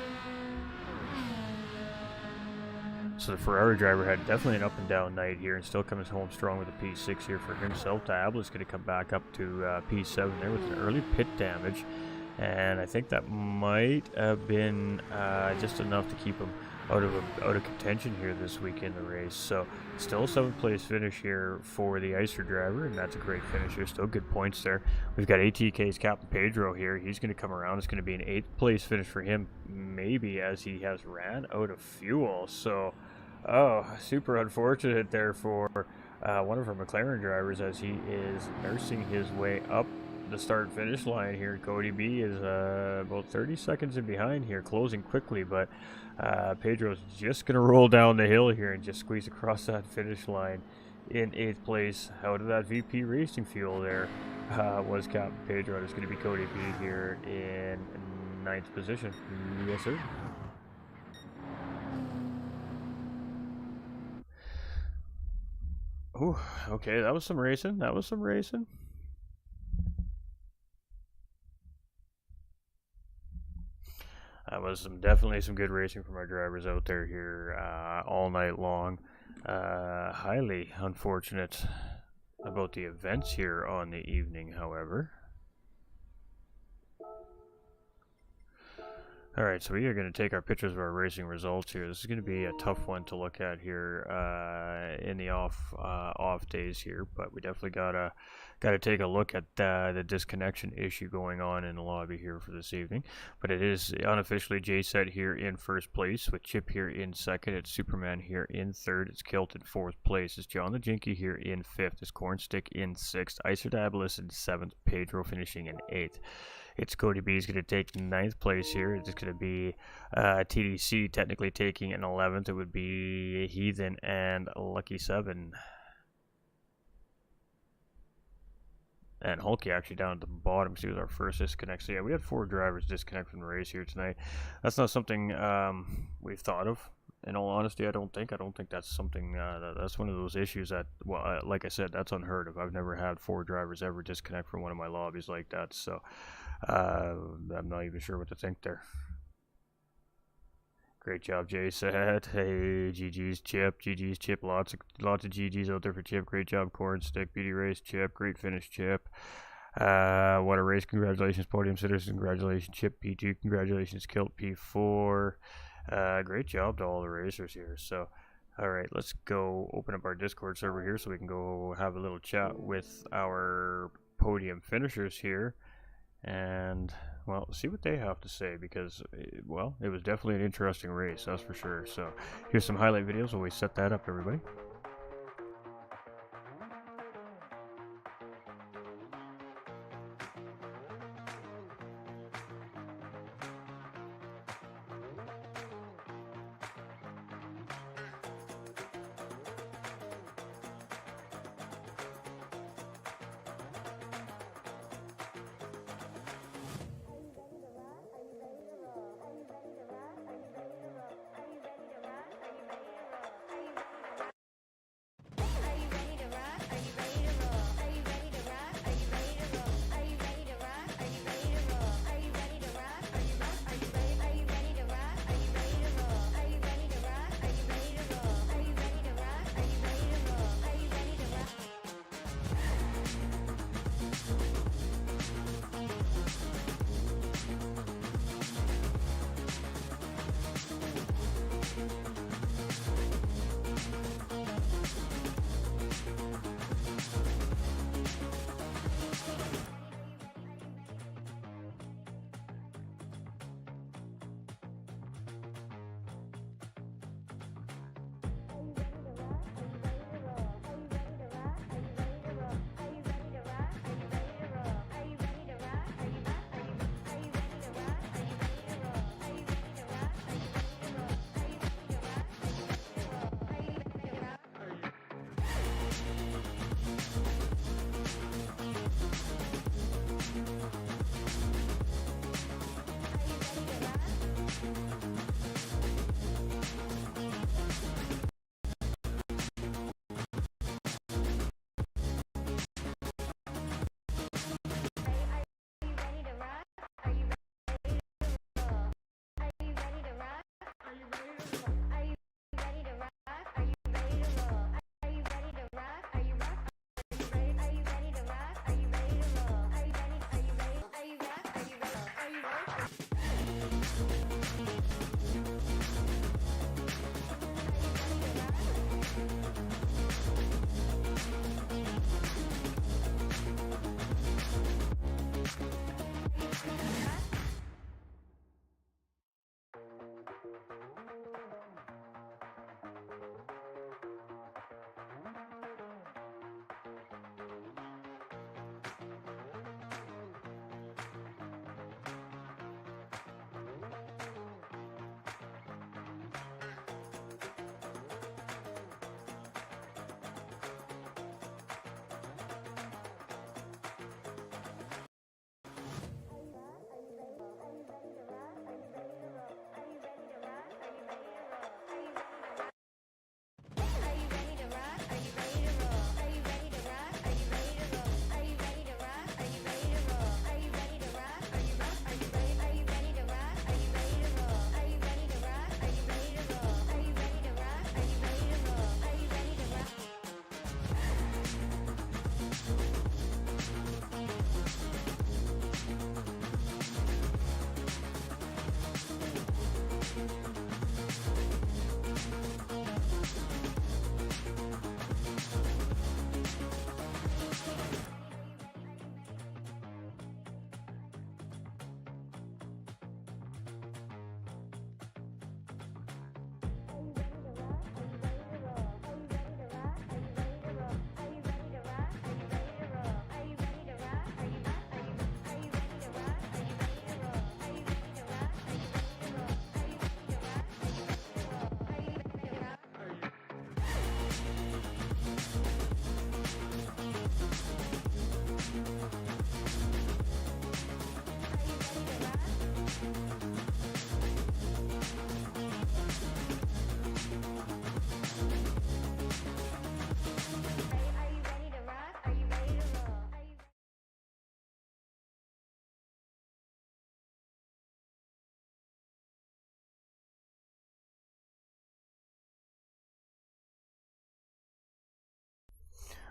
So the Ferrari driver had definitely an up and down night here, and still comes home strong with a P6 here for himself. Diablo's going to come back up to P7 there with an early pit damage, and I think that might have been just enough to keep him out of contention here this week in the race. So still a 7th place finish here for the Icer driver, and that's a great finish here. Still good points there. We've got ATK's Captain Pedro here. He's going to come around. It's going to be an 8th place finish for him, maybe, as he has ran out of fuel. So super unfortunate there for one of our McLaren drivers, as he is nursing his way up the start-finish line here. Cody B is about 30 seconds in behind here, closing quickly, but Pedro's just going to roll down the hill here and just squeeze across that finish line in 8th place. Out of that VP Racing fuel there was Captain Pedro. It's going to be Cody B here in ninth position. Yes, sir. Ooh, okay, that was some racing. That was some racing. That was definitely some good racing from our drivers out there here all night long. Highly unfortunate about the events here on the evening, however. Alright, so we are going to take our pictures of our racing results here. This is going to be a tough one to look at here in the off days here, but we definitely gotta take a look at the disconnection issue going on in the lobby here for this evening. But it is unofficially J-Set here in first place, with Chip here in second, it's Superman here in third, it's Kilt in fourth place, it's John the Jinky here in fifth, it's Cornstick in sixth, Isodabolus in seventh, Pedro finishing in eighth. It's Cody B is going to take ninth place here. It's going to be TDC technically taking an 11th. It would be Heathen and Lucky 7. And Hulky actually down at the bottom. So he was our first disconnect. So yeah, we had 4 drivers disconnect from the race here tonight. That's not something we've thought of. In all honesty, I don't think that's something. That's one of those issues that, well, like I said, that's unheard of. I've never had 4 drivers ever disconnect from one of my lobbies like that. So I'm not even sure what to think there. Great job, J-Set. Hey, GG's Chip. GG's Chip. Lots of GG's out there for Chip. Great job, Cornstick. Beauty race, Chip. Great finish, Chip. What a race. Congratulations, Podium Sitters. Congratulations, Chip P2. Congratulations, Kilt P4. Great job to all the racers here. So, alright, let's go open up our Discord server here so we can go have a little chat with our podium finishers here. And, well, see what they have to say, because, well, it was definitely an interesting race, that's for sure. So, here's some highlight videos while we set that up, everybody.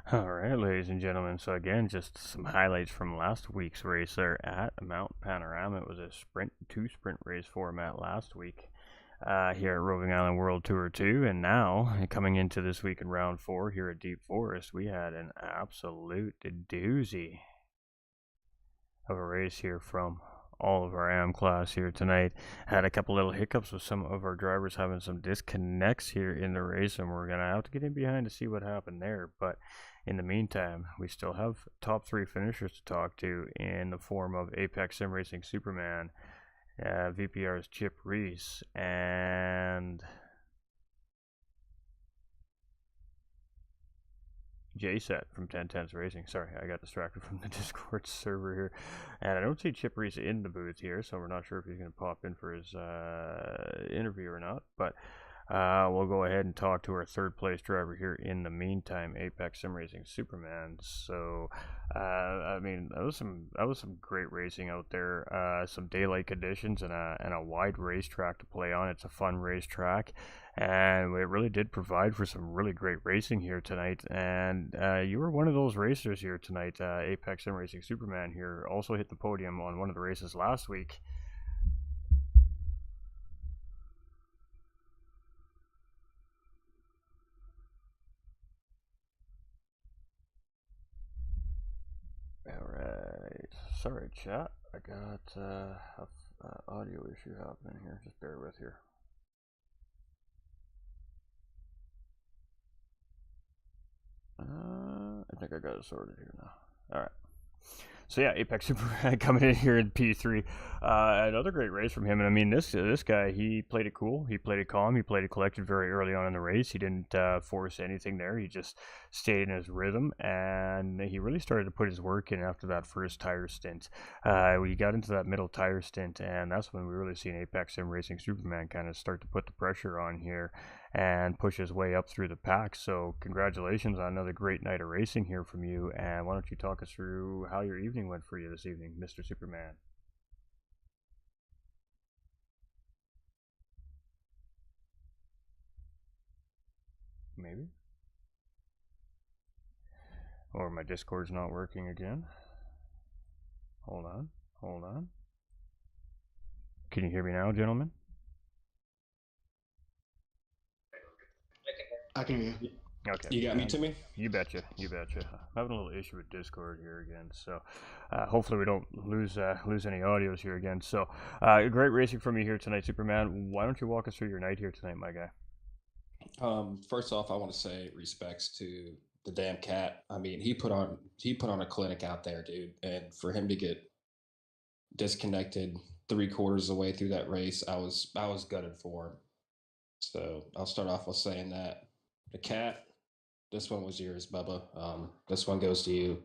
All right, ladies and gentlemen. So again, just some highlights from last week's race there at Mount Panorama. It was a two sprint race format last week here at Roving Island World Tour 2. And now, coming into this week in round 4 here at Deep Forest, we had an absolute doozy of a race here from all of our AM class here tonight. Had a couple little hiccups with some of our drivers having some disconnects here in the race, and we're gonna have to get in behind to see what happened there. But in the meantime, we still have top 3 finishers to talk to in the form of Apex Sim Racing Superman, VPR's Chip Reese, and JSET from 1010s Racing. Sorry, I got distracted from the Discord server here. And I don't see Chip Reese in the booth here, so we're not sure if he's going to pop in for his interview or not. But we'll go ahead and talk to our third place driver here in the meantime, Apex Sim Racing Superman. So, I mean, that was some great racing out there. Some daylight conditions and a wide racetrack to play on. It's a fun racetrack, and it really did provide for some really great racing here tonight. And you were one of those racers here tonight, Apex Sim Racing Superman here. Also hit the podium on one of the races last week. Alright, sorry chat, I got a audio issue happening here, just bear with here. I think I got it sorted here now. Alright. So yeah, Apex Super coming in here in P3. Another great race from him, and I mean this guy, he played it cool, he played it calm, he played it collected very early on in the race. He didn't force anything there. He just stayed in his rhythm, and he really started to put his work in after that first tire stint. We got into that middle tire stint, and that's when we really seen Apex Sim Racing Superman kind of start to put the pressure on here and push his way up through the pack. So congratulations on another great night of racing here from you. And why don't you talk us through how your evening went for you this evening, Mr. Superman? Maybe? Or my Discord's not working again. Hold on. Hold on. Can you hear me now, gentlemen? I can hear you. Okay. You got me to me? You betcha. You betcha. I'm having a little issue with Discord here again, so hopefully we don't lose any audios here again. So great racing from you here tonight, Superman. Why don't you walk us through your night here tonight, my guy? First off, I want to say respects to the damn cat. I mean, he put on a clinic out there, dude. And for him to get disconnected 3/4 of the way through that race, I was gutted for him. So I'll start off with saying that the cat, this one was yours, Bubba. This one goes to you.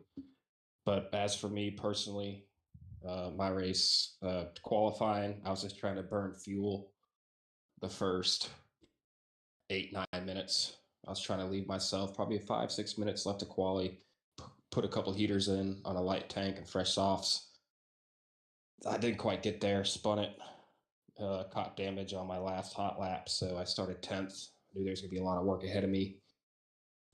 But as for me personally, my race qualifying, I was just trying to burn fuel the first 8-9 minutes. I was trying to leave myself probably 5-6 minutes left to quali, put a couple heaters in on a light tank and fresh softs. I didn't quite get there, spun it, caught damage on my last hot lap, so I started 10th. Knew there was going to be a lot of work ahead of me.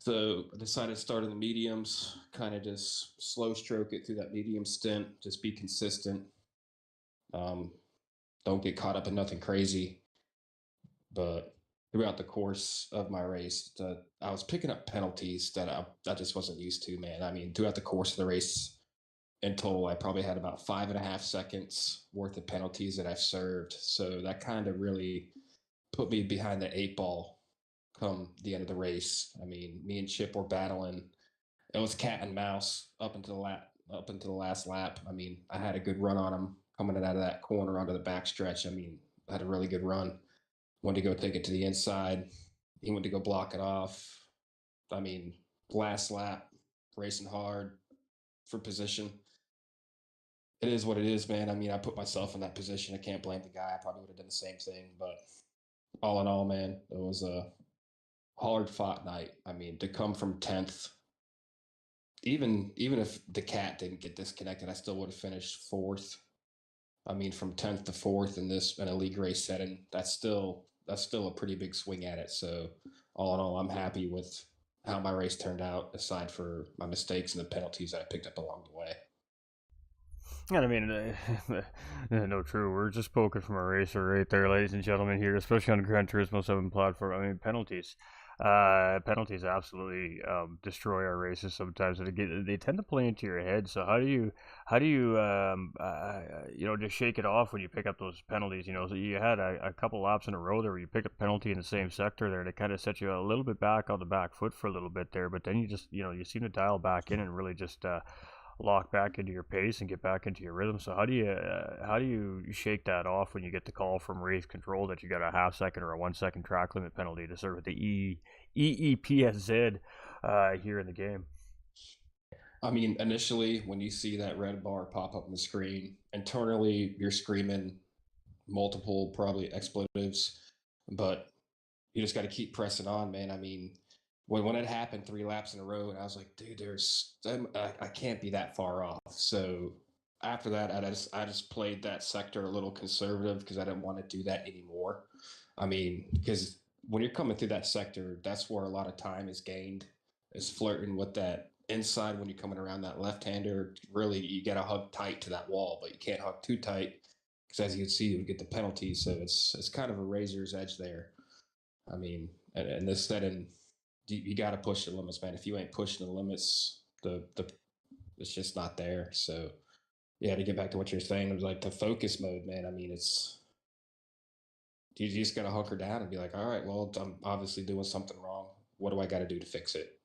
So I decided to start in the mediums, kind of just slow stroke it through that medium stint, just be consistent. Don't get caught up in nothing crazy. But throughout the course of my race, I was picking up penalties that I just wasn't used to, man. I mean, throughout the course of the race, in total, I probably had about 5.5 seconds worth of penalties that I've served. So that kind of really put me behind the 8 ball come the end of the race. I mean, me and Chip were battling. It was cat and mouse up until the last lap. I mean, I had a good run on him coming out of that corner onto the backstretch. I mean, I had a really good run. Went to go take it to the inside. He went to go block it off. I mean, last lap, racing hard for position. It is what it is, man. I mean, I put myself in that position. I can't blame the guy. I probably would have done the same thing. But all in all, man, it was a hard fought night. I mean, to come from 10th, even if the cat didn't get disconnected, I still would have finished 4th. I mean, from 10th to 4th in a league race setting, that's still a pretty big swing at it. So all in all, I'm happy with how my race turned out, aside for my mistakes and the penalties I picked up along the way. And I mean, no, true. We're just spoken from a racer right there, ladies and gentlemen, here, especially on Gran Turismo 7 platform. I mean, penalties. Penalties absolutely destroy our races sometimes, and they tend to play into your head. So how do you just shake it off when you pick up those penalties? So you had a couple laps in a row there where you picked up a penalty in the same sector there, and it kind of set you a little bit back on the back foot for a little bit there. But then you just, you seem to dial back in and really just lock back into your pace and get back into your rhythm. So how do you shake that off when you get the call from race control that you got a half second or a 1 second track limit penalty to serve with the EEPSZ here in the game? I mean, initially, when you see that red bar pop up on the screen, internally you're screaming multiple probably expletives, but you just got to keep pressing on, man. I mean, when it happened 3 laps in a row, and I was like, dude, I can't be that far off. So after that, I just played that sector a little conservative because I didn't want to do that anymore. I mean, because when you're coming through that sector, that's where a lot of time is gained, is flirting with that inside when you're coming around that left hander. Really, you got to hug tight to that wall, but you can't hug too tight because as you can see, you would get the penalty. So it's kind of a razor's edge there. I mean, in this setting, you got to push the limits, man. If you ain't pushing the limits, the it's just not there. So yeah, to get back to what you're saying, it was like the focus mode, man. I mean, it's you just got to hunker down and be like, all right, well, I'm obviously doing something wrong. What do I got to do to fix it?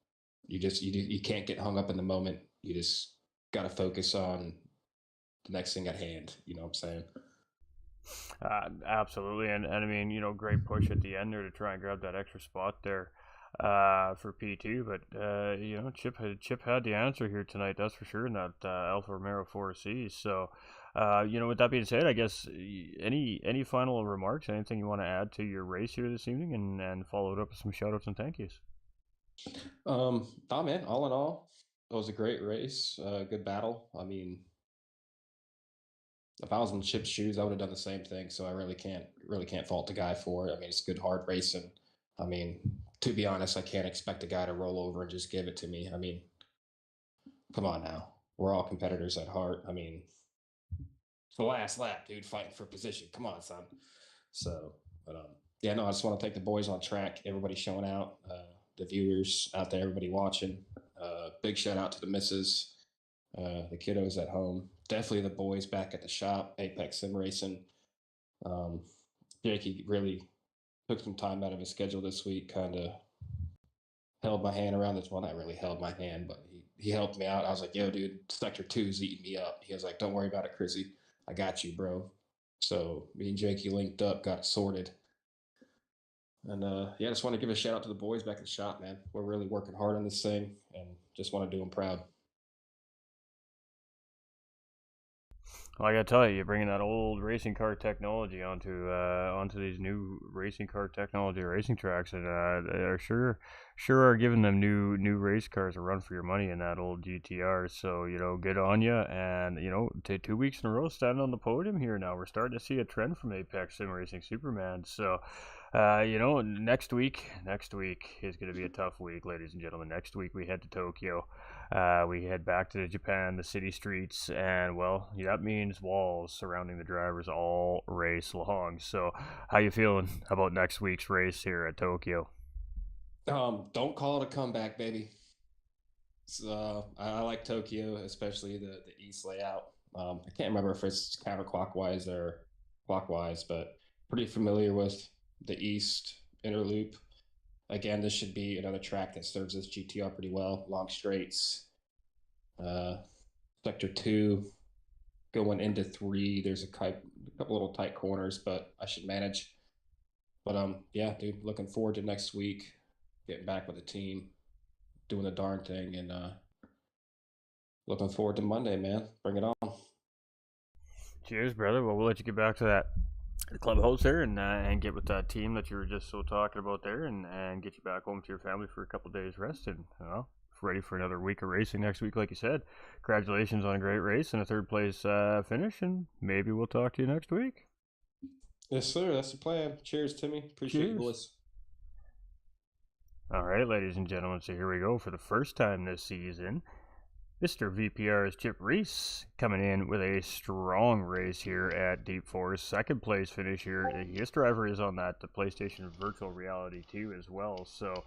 You can't get hung up in the moment. You just got to focus on the next thing at hand. You know what I'm saying? Absolutely, and I mean, great push at the end there to try and grab that extra spot there for P2. But Chip had the answer here tonight, that's for sure, in that Alfa Romero 4C. So, with that being said, I guess any final remarks, anything you want to add to your race here this evening, and follow it up with some shout outs and thank yous. Oh man, all in all, it was a great race, good battle. I mean, if I was in Chip's shoes, I would have done the same thing. So I really can't fault the guy for it. I mean, it's good hard racing. I mean, to be honest, I can't expect a guy to roll over and just give it to me. I mean, come on now, we're all competitors at heart. I mean, it's the last lap, dude, fighting for position. Come on, son. So, but yeah, no, I just want to thank the boys on track, everybody showing out, the viewers out there, everybody watching. Big shout out to the misses, the kiddos at home. Definitely the boys back at the shop, Apex Sim Racing. Um, Jakey really took some time out of his schedule this week, kind of held my hand around this. Well, not really held my hand, but he helped me out. I was like, yo, dude, Sector 2's eating me up. He was like, don't worry about it, Chrissy. I got you, bro. So me and Jakey linked up, got it sorted. And yeah, just want to give a shout out to the boys back at the shop, man. We're really working hard on this thing and just want to do them proud. Well, I gotta tell you, you're bringing that old racing car technology onto these new racing car technology racing tracks, and they are sure are giving them new race cars a run for your money in that old GTR. So good on you, and 2 weeks in a row standing on the podium here now. We're starting to see a trend from Apex Sim Racing Superman. So. Next week is going to be a tough week, ladies and gentlemen. Next week we head to Tokyo. We head back to Japan, the city streets, and well, that means walls surrounding the drivers all race long. So, how you feeling about next week's race here at Tokyo? Don't call it a comeback, baby. So I like Tokyo, especially the east layout. I can't remember if it's counterclockwise or clockwise, but pretty familiar with the east inner loop. Again, this should be another track that serves this GTR pretty well. Long straights, uh, sector 2, going into 3. There's a couple little tight corners, but I should manage. But yeah, dude, looking forward to next week, getting back with the team, doing the darn thing, and looking forward to Monday, man. Bring it on. Cheers, brother. Well, we'll let you get back to that the clubhouse there, and get with that team that you were just so talking about there, and get you back home to your family for a couple days rest, and ready for another week of racing next week, like you said. Congratulations on a great race and a third place finish, and maybe we'll talk to you next week. Yes, sir. That's the plan. Cheers, Timmy. Appreciate you, Cheers. boys. All right, ladies and gentlemen, so here we go for the first time this season. Mr. VPR's Chip Reese coming in with a strong race here at Deep Forest. Second place finish here. His driver is on that the PlayStation Virtual Reality 2 as well. So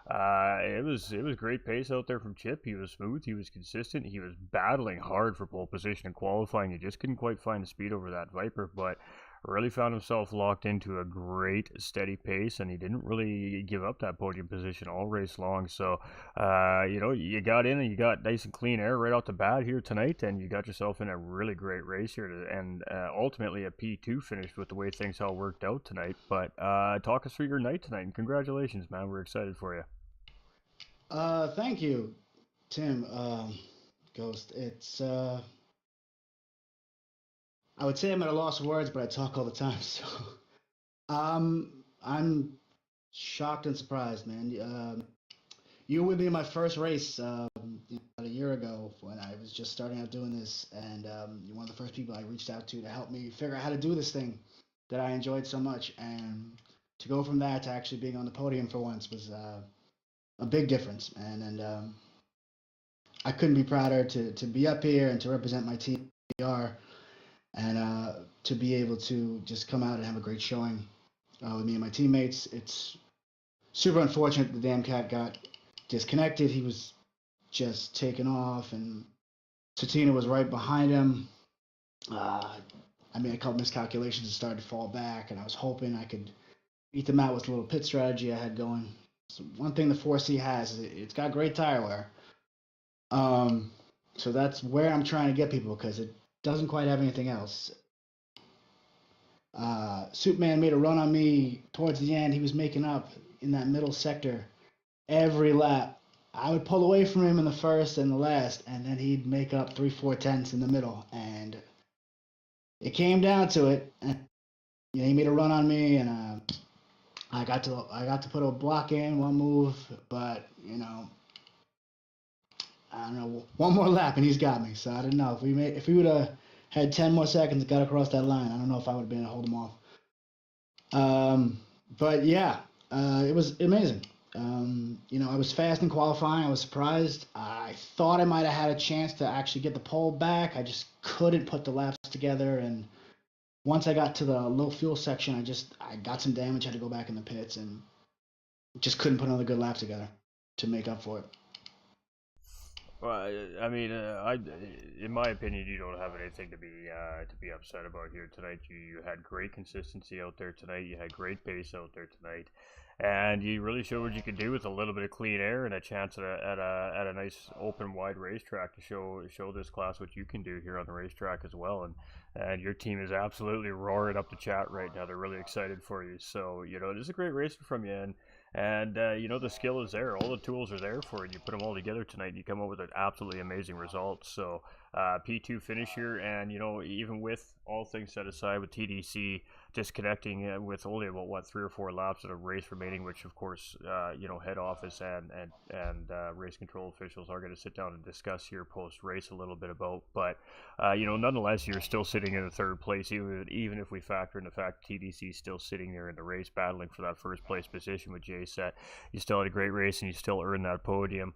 it was great pace out there from Chip. He was smooth. He was consistent. He was battling hard for pole position and qualifying. He just couldn't quite find the speed over that Viper, but really found himself locked into a great steady pace, and he didn't really give up that podium position all race long. So you got in and you got nice and clean air right off the bat here tonight, and you got yourself in a really great race here, and ultimately a P2 finish with the way things all worked out tonight. But talk us through your night tonight, and congratulations, man. We're excited for you. Thank you, Tim. Ghost. I would say I'm at a loss of words, but I talk all the time. So, I'm shocked and surprised, man. You were with me in my first race about a year ago when I was just starting out doing this, and you're one of the first people I reached out to help me figure out how to do this thing that I enjoyed so much. And to go from that to actually being on the podium for once was a big difference, man. And I couldn't be prouder to be up here and to represent my team, PR, and to be able to just come out and have a great showing with me and my teammates. It's super unfortunate the damn cat got disconnected. He was just taken off, and Satina was right behind him. I made a couple miscalculations and started to fall back, and I was hoping I could beat them out with a little pit strategy I had going. So one thing the 4C has is it's got great tire wear. So that's where I'm trying to get people because it doesn't quite have anything else. Superman made a run on me towards the end. He was making up in that middle sector every lap. I would pull away from him in the first and the last, and then he'd make up 3/4 tenths in the middle. And it came down to it. And, he made a run on me, and I got to put a block in one move, but I don't know, one more lap and he's got me. So I don't know if we would have had 10 more seconds, got across that line. I don't know if I would have been able to hold him off. But yeah, it was amazing. I was fast in qualifying. I was surprised. I thought I might have had a chance to actually get the pole back. I just couldn't put the laps together. And once I got to the low fuel section, I got some damage. Had to go back in the pits and just couldn't put another good lap together to make up for it. Well, I mean, in my opinion, you don't have anything to be upset about here tonight. You had great consistency out there tonight. You had great pace out there tonight, and you really showed what you could do with a little bit of clean air and a chance at a nice open wide racetrack to show this class what you can do here on the racetrack as well. And your team is absolutely roaring up the chat right now. They're really excited for you. So it is a great race from you, and the skill is there. All the tools are there for it. You put them all together tonight, and you come up with an absolutely amazing result. So P2 finish here, and even with all things set aside, with TDC disconnecting with only about 3 or 4 laps of the race remaining, which of course head office and race control officials are going to sit down and discuss here post race a little bit about. But nonetheless, you're still sitting in the third place, even if we factor in the fact TDC is still sitting there in the race battling for that first place position with J Set. You still had a great race, and you still earned that podium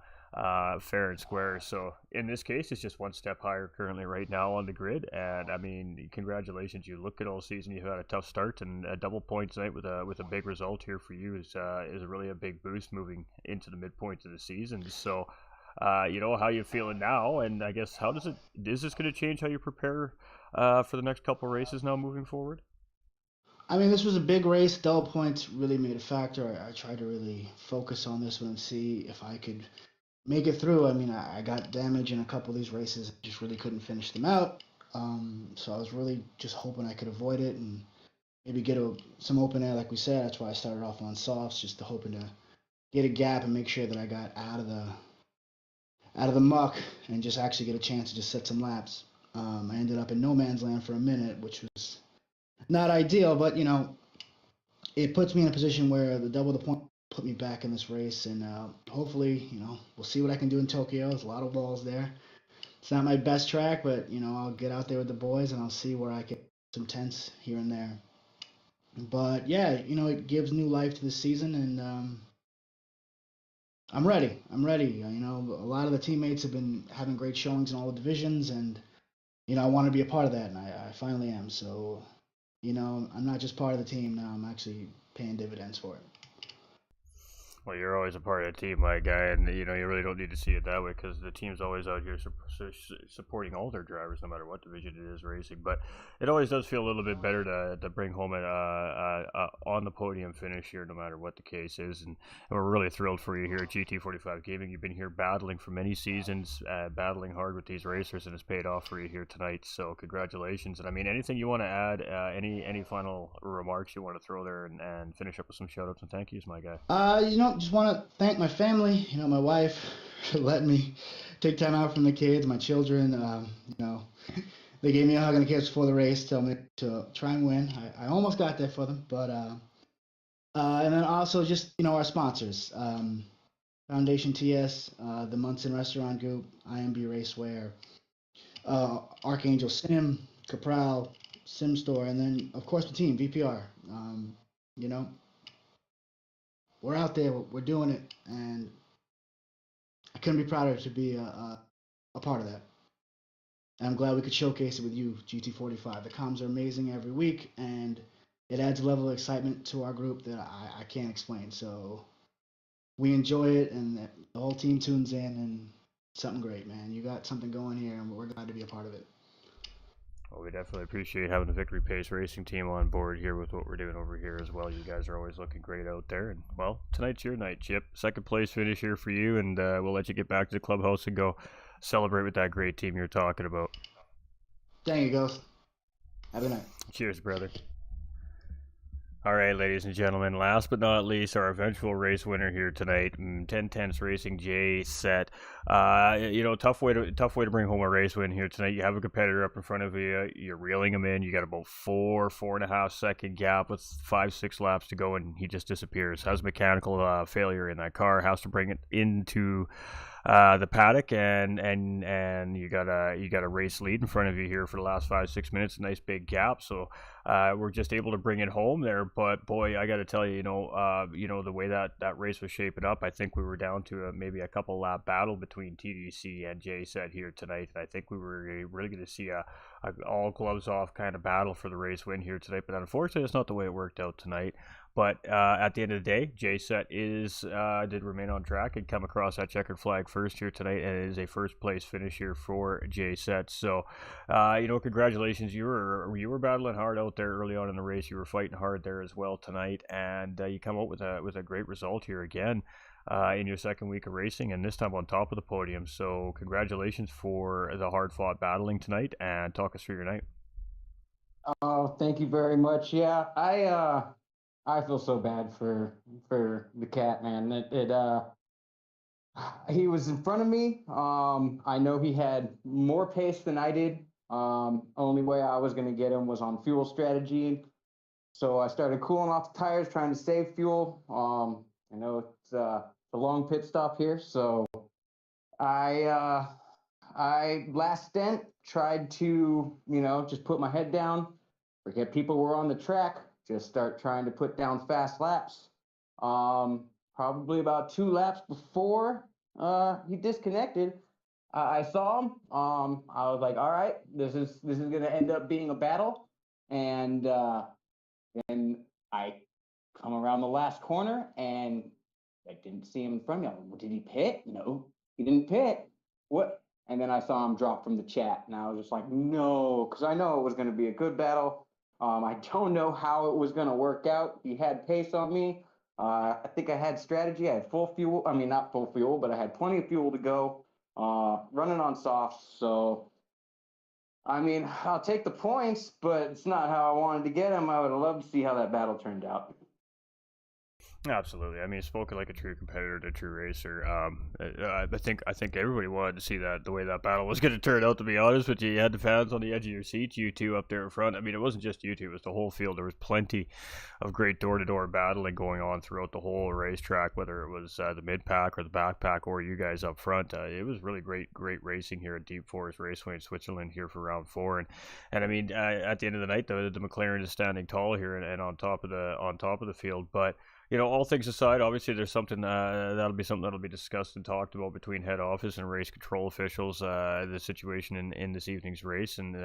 fair and square. So in this case, it's just one step higher currently right now on the grid. And I mean, congratulations! You look at all season. You've had a tough start, and a double point tonight with a big result here for you is really a big boost moving into the midpoint of the season. So. How you feeling now, and I guess is this going to change how you prepare for the next couple races now moving forward? I mean, this was a big race. Double points really made a factor. I tried to really focus on this one and see if I could make it through. I mean, I got damage in a couple of these races. Just really couldn't finish them out. So I was really just hoping I could avoid it and maybe get some open air, like we said. That's why I started off on softs, just to hoping to get a gap and make sure that I got out of the muck and just actually get a chance to just set some laps. I ended up in no man's land for a minute, which was not ideal, but it puts me in a position where the double the point put me back in this race, and hopefully, we'll see what I can do in Tokyo. There's a lot of walls there. It's not my best track, but I'll get out there with the boys and I'll see where I get some tenths here and there. But yeah, it gives new life to the season, and I'm ready. I'm ready. A lot of the teammates have been having great showings in all the divisions, and I want to be a part of that, and I finally am. So, I'm not just part of the team now. I'm actually paying dividends for it. Well, you're always a part of the team, my guy, and you really don't need to see it that way because the team's always out here supporting all their drivers, no matter what division it is racing. But it always does feel a little bit better to bring home an on the podium finish here, no matter what the case is. And we're really thrilled for you here at GT45 Gaming. You've been here battling for many seasons, battling hard with these racers, and it's paid off for you here tonight. So congratulations! And I mean, anything you want to add? Any final remarks you want to throw there, and finish up with some shout outs and thank yous, my guy. Just want to thank my family, my wife for letting me take time out from the kids, my children. They gave me a hug and a kiss before the race, tell me to try and win. I almost got there for them, but and then also just our sponsors, Foundation TS, the Munson Restaurant Group, IMB Raceway, Archangel Sim, Capral, Sim Store, and then of course the team VPR. You know, we're out there, we're doing it, and I couldn't be prouder to be a part of that. And I'm glad we could showcase it with you, GT45. The comms are amazing every week, and it adds a level of excitement to our group that I can't explain. So we enjoy it, and the whole team tunes in, and something great, man. You got something going here, and we're glad to be a part of it. Well, we definitely appreciate having the Victory Pace Racing team on board here with what we're doing over here as well. You guys are always looking great out there. And, well, tonight's your night, Chip. Second place finish here for you, and we'll let you get back to the clubhouse and go celebrate with that great team you're talking about. Thank you, Ghost. Have a good night. Cheers, brother. All right, ladies and gentlemen, last but not least, our eventual race winner here tonight, 10-10 Racing J Set. Tough way to bring home a race win here tonight. You have a competitor up in front of you. You're reeling him in. You got about 4.5 second gap with 5-6 laps to go, and he just disappears. Has mechanical failure in that car. Has to bring it into the paddock, and you got a race lead in front of you here for the last 5-6 minutes. A nice big gap. So we're just able to bring it home there. But boy, I got to tell you, the way that race was shaping up, I think we were down to maybe a couple lap battle between TDC and J Set here tonight. And I think we were really going to see a all gloves off kind of battle for the race win here tonight. But unfortunately, that's not the way it worked out tonight. But at the end of the day, J-Set did remain on track and come across that checkered flag first here tonight, and it is a first place finish here for J-Set. So, congratulations. You were battling hard out there early on in the race. You were fighting hard there as well tonight, and you come out with a great result here again in your second week of racing, and this time on top of the podium. So, congratulations for the hard fought battling tonight, and talk us through your night. Oh, thank you very much. Yeah, I feel so bad for the cat, man. He was in front of me. I know he had more pace than I did. Only way I was going to get him was on fuel strategy. So I started cooling off the tires, trying to save fuel. I know it's a long pit stop here, so I last stint tried to just put my head down, forget people were on the track, just start trying to put down fast laps. Probably about 2 laps before he disconnected, I saw him. I was like, all right, this is going to end up being a battle. And then I come around the last corner and I didn't see him in front of me. Like, did he pit? No, he didn't pit. What? And then I saw him drop from the chat, and I was just like, no, because I know it was going to be a good battle. I don't know how it was going to work out. He had pace on me. I think I had strategy. I had full fuel. I mean, not full fuel, but I had plenty of fuel to go, running on softs. So, I mean, I'll take the points, but it's not how I wanted to get them. I would have loved to see how that battle turned out. Absolutely. I mean, spoken like a true competitor to a true racer. I think everybody wanted to see that the way that battle was going to turn out. To be honest with you, you had the fans on the edge of your seats. You two up there in front. I mean, it wasn't just you two; it was the whole field. There was plenty of great door-to-door battling going on throughout the whole racetrack, whether it was the mid-pack or the back-pack or you guys up front. It was really great racing here at Deep Forest Raceway in Switzerland here for round 4. And I mean, at the end of the night, the McLaren is standing tall here and on top of the field, but all things aside, obviously there's something that'll be discussed and talked about between head office and race control officials. The situation in this evening's race, and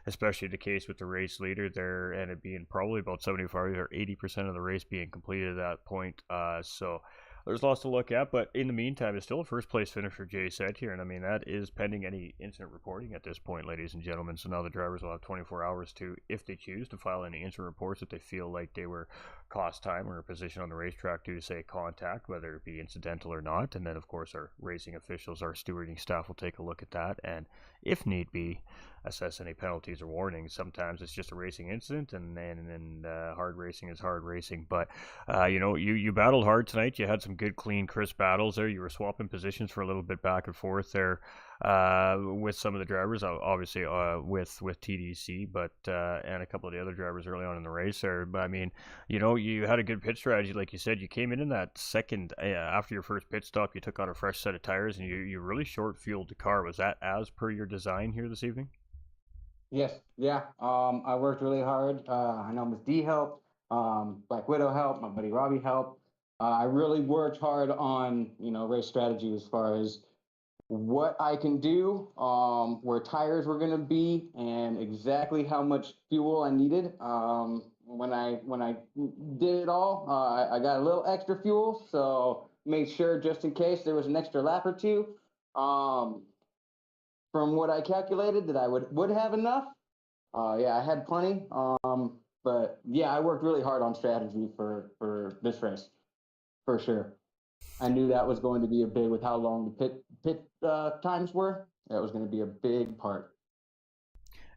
especially the case with the race leader there, and it being probably about 75 or 80% of the race being completed at that point. So there's lots to look at, but in the meantime, it's still a first place finish for Jay Set here, and I mean that is pending any incident reporting at this point, ladies and gentlemen. So now the drivers will have 24 hours to, if they choose, to file any incident reports if they feel like they were cost time or a position on the racetrack due to, say, contact, whether it be incidental or not. And then, of course, our racing officials, our stewarding staff will take a look at that, and if need be, assess any penalties or warnings. Sometimes it's just a racing incident, and hard racing is hard racing. But you battled hard tonight. You had some good, clean, crisp battles there. You were swapping positions for a little bit back and forth there with some of the drivers, obviously with TDC, but and a couple of the other drivers early on in the race there. But I mean, you had a good pit strategy, like you said. You came in that second after your first pit stop. You took out a fresh set of tires, and you really short fueled the car. Was that as per your design here this evening? Yes, yeah. I worked really hard. I know Miss D helped. Black Widow helped. My buddy Robbie helped. I really worked hard on race strategy as far as what I can do, where tires were going to be, and exactly how much fuel I needed. When I did it all, I got a little extra fuel, so made sure just in case there was an extra lap or two. Um, from what I calculated, that I would have enough. Yeah, I had plenty. But yeah, I worked really hard on strategy for this race for sure. I knew that was going to be a big with how long the pit times were. That was going to be a big part.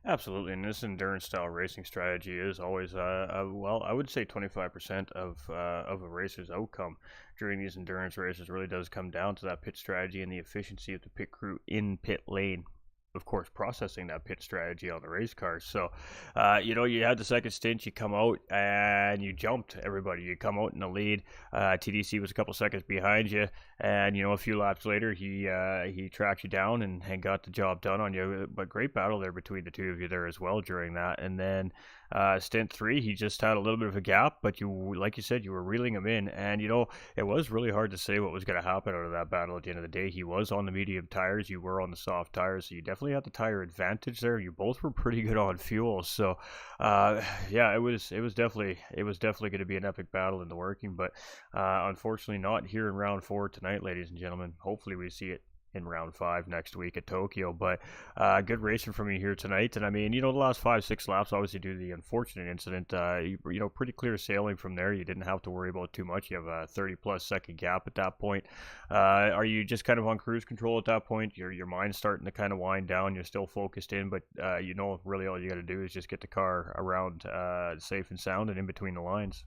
Absolutely, and this endurance style racing strategy is always, well, I would say 25% of a racer's outcome during these endurance races really does come down to that pit strategy and the efficiency of the pit crew in pit lane. Of course, processing that pit strategy on the race cars. So, you had the second stint, you come out and you jumped everybody. You come out in the lead. TDC was a couple seconds behind you, and a few laps later, he tracked you down and got the job done on you. But great battle there between the two of you there as well during that. And then stint 3, he just had a little bit of a gap, but like you said, you were reeling him in, and it was really hard to say what was going to happen out of that battle at the end of the day. He was on the medium tires, you were on the soft tires, so you definitely had the tire advantage there. You both were pretty good on fuel, so yeah, it was definitely going to be an epic battle in the working, but unfortunately not here in round 4 tonight, ladies and gentlemen. Hopefully we see it in round 5 next week at Tokyo. But good racing from you here tonight. And I mean, the last 5-6 laps, obviously due to the unfortunate incident, pretty clear sailing from there. You didn't have to worry about too much. You have a 30+ second gap at that point. Are you just kind of on cruise control at that point? Your mind's starting to kind of wind down. You're still focused in, but really all you got to do is just get the car around safe and sound and in between the lines.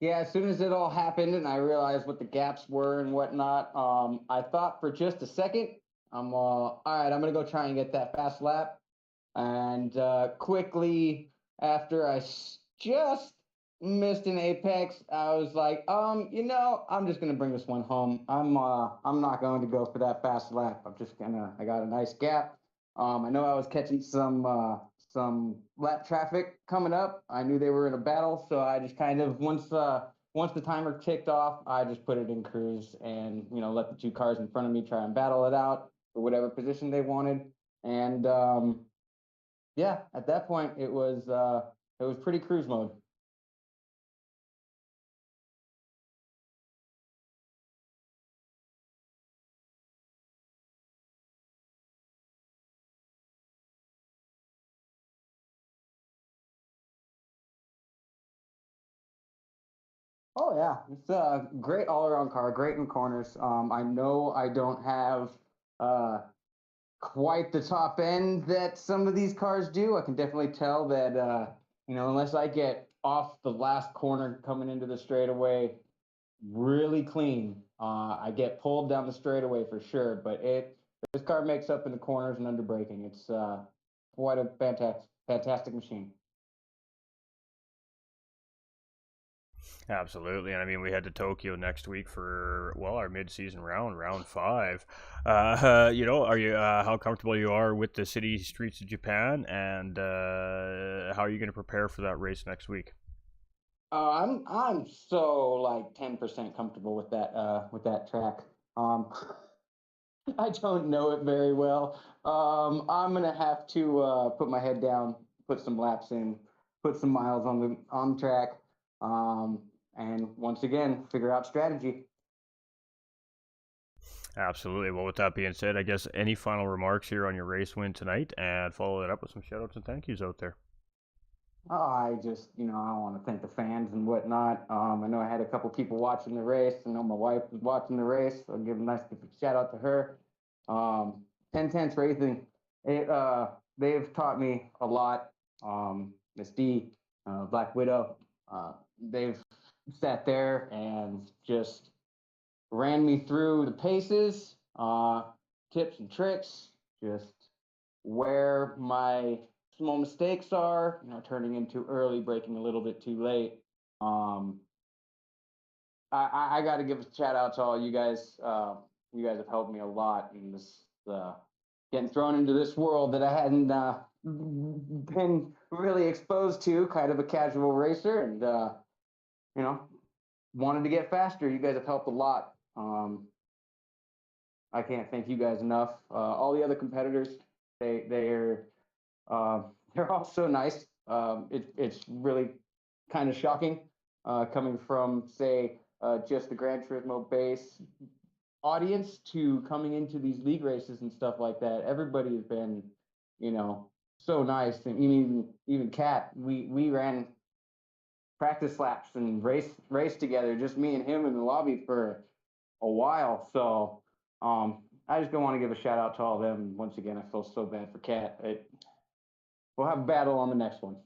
Yeah, as soon as it all happened and I realized what the gaps were and whatnot, I thought for just a second, all right, I'm going to go try and get that fast lap. And quickly after I just missed an apex, I was like, I'm just going to bring this one home. I'm not going to go for that fast lap. I got a nice gap. I know I was catching some lap traffic coming up. I knew they were in a battle, so I just kind of once the timer ticked off, I just put it in cruise and let the two cars in front of me try and battle it out for whatever position they wanted. And yeah, at that point it was pretty cruise mode. Oh yeah, it's a great all-around car, great in corners. I know I don't have uh, quite the top end that some of these cars do. I can definitely tell that unless I get off the last corner coming into the straightaway really clean, I get pulled down the straightaway for sure. But this car makes up in the corners and under braking. It's quite a fantastic machine. Absolutely, and I mean we head to Tokyo next week for our mid-season round 5. Are you how comfortable you are with the city streets of Japan, and how are you going to prepare for that race next week? I'm so like 10% comfortable with that track. I don't know it very well. I'm gonna have to put my head down, put some laps in, put some miles on track, and once again figure out strategy. Absolutely. Well, with that being said, I guess any final remarks here on your race win tonight, and follow that up with some shout outs and thank yous out there. Oh, I just, I want to thank the fans and whatnot. I know I had a couple people watching the race. I know my wife was watching the race. So I'll give a nice shout out to her. 10 Tenths Racing, they've taught me a lot. Miss D, Black Widow, they've sat there and just ran me through the paces, tips and tricks, just where my small mistakes are, turning in too early, breaking a little bit too late. I got to give a shout out to all you guys. You guys have helped me a lot in this getting thrown into this world that I hadn't been really exposed to, kind of a casual racer, and wanted to get faster. You guys have helped a lot. I can't thank you guys enough. All the other competitors, they're all so nice. It's really kind of shocking coming from, say, just the Gran Turismo base audience to coming into these league races and stuff like that. Everybody's been, so nice. And even Kat, we ran practice laps and race together, just me and him in the lobby for a while. So I just don't want to give a shout out to all of them. Once again, I feel so bad for Kat. We'll have a battle on the next one.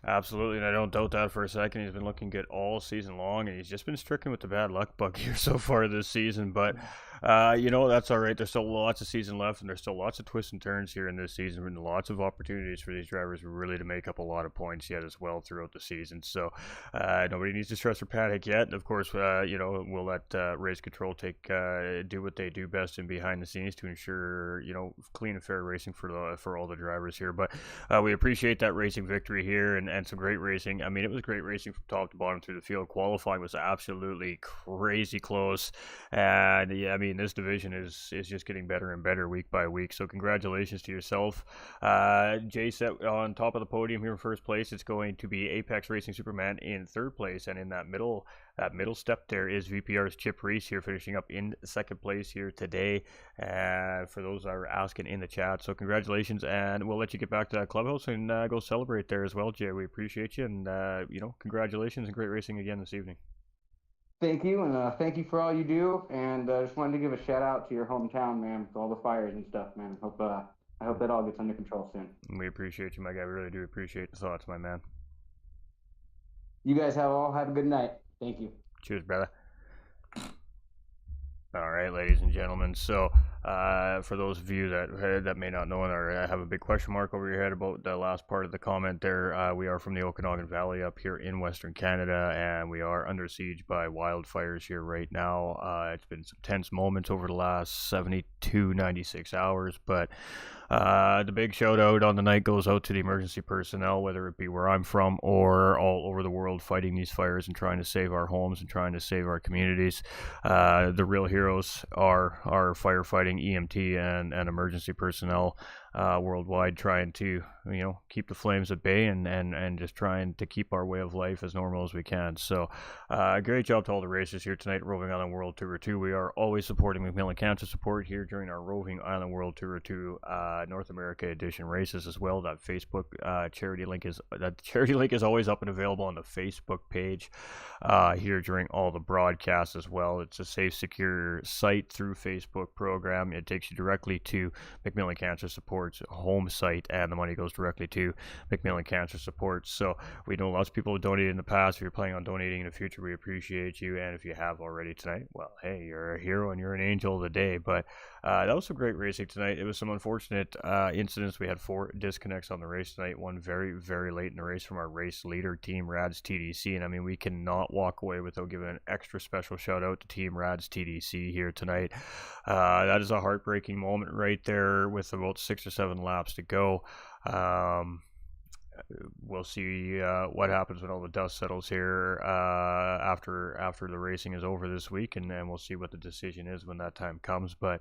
Absolutely, and I don't doubt that for a second. He's been looking good all season long, and he's just been stricken with the bad luck bug here so far this season. But, that's all right. There's still lots of season left, and there's still lots of twists and turns here in this season, and lots of opportunities for these drivers really to make up a lot of points yet as well throughout the season. So nobody needs to stress or panic yet. Of course, we'll let race control do what they do best in behind the scenes to ensure clean and fair racing for all the drivers here. But we appreciate that racing victory here and some great racing. I mean, it was great racing from top to bottom through the field. Qualifying was absolutely crazy close, and yeah, I mean, this division is just getting better and better week by week. So congratulations to yourself. Jay set on top of the podium here in first place. It's going to be Apex Racing Superman in third place, and in that middle step there is VPR's Chip Reese here finishing up in second place here today. For those that are asking in the chat, so congratulations, and we'll let you get back to that clubhouse and go celebrate there as well, Jay. We appreciate you, and congratulations and great racing again this evening. Thank you, and thank you for all you do. And I just wanted to give a shout out to your hometown, man, with all the fires and stuff, man. I hope that all gets under control soon. We appreciate you, my guy. We really do appreciate the thoughts, my man. You guys all have a good night. Thank you. Cheers, brother. All right, ladies and gentlemen. So, for those of you that may not know or have a big question mark over your head about the last part of the comment there, we are from the Okanagan Valley up here in Western Canada, and we are under siege by wildfires here right now. It's been some tense moments over the last 72, 96 hours, but the big shout out on the night goes out to the emergency personnel, whether it be where I'm from or all over the world fighting these fires and trying to save our homes and trying to save our communities. The real heroes are firefighting, EMT, and emergency personnel worldwide, trying to keep the flames at bay and just trying to keep our way of life as normal as we can. So great job to all the racers here tonight, Roving Island World Tour 2. We are always supporting Macmillan Cancer Support here during our Roving Island World Tour 2 North America Edition races as well. That Facebook charity link is always up and available on the Facebook page here during all the broadcasts as well. It's a safe, secure site through Facebook program. It takes you directly to Macmillan Cancer Support's home site, and the money goes directly to Macmillan Cancer Support. So we know lots of people have donated in the past. If you're planning on donating in the future, we appreciate you. And if you have already tonight, well, hey, you're a hero and you're an angel of the day. But that was some great racing tonight. It was some unfortunate incidents. We had 4 disconnects on the race tonight, one very, very late in the race from our race leader, Team Rads TDC. And I mean, we cannot walk away without giving an extra special shout out to Team Rads TDC here tonight. That is a heartbreaking moment right there with about 6 or 7 laps to go. we'll see what happens when all the dust settles here after the racing is over this week, and then we'll see what the decision is when that time comes. But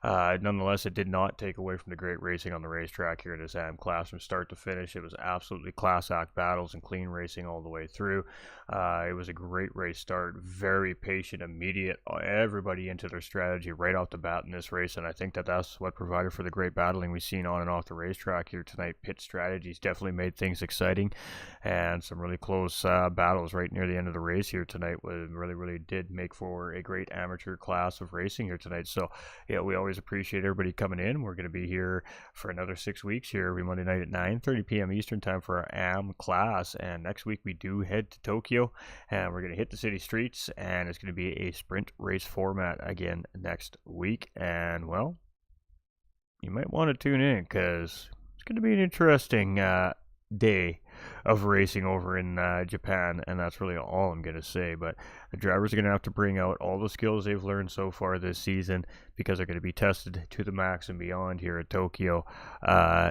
nonetheless, it did not take away from the great racing on the racetrack here in this AM class from start to finish. It was absolutely class act battles and clean racing all the way through. It was a great race start, very patient, immediate, everybody into their strategy right off the bat in this race, and I think that's what provided for the great battling we've seen on and off the racetrack here tonight. Pit strategies definitely made things exciting, and some really close battles right near the end of the race here tonight really did make for a great amateur class of racing here tonight. So yeah, we always appreciate everybody coming in. We're going to be here for another 6 weeks here every Monday night at 9:30 p.m. Eastern time for our AM class, and next week we do head to Tokyo, and we're going to hit the city streets, and it's going to be a sprint race format again next week. And well, you might want to tune in because it's going to be an interesting day of racing over in Japan, and that's really all I'm going to say. But the drivers are going to have to bring out all the skills they've learned so far this season, because they're going to be tested to the max and beyond here at Tokyo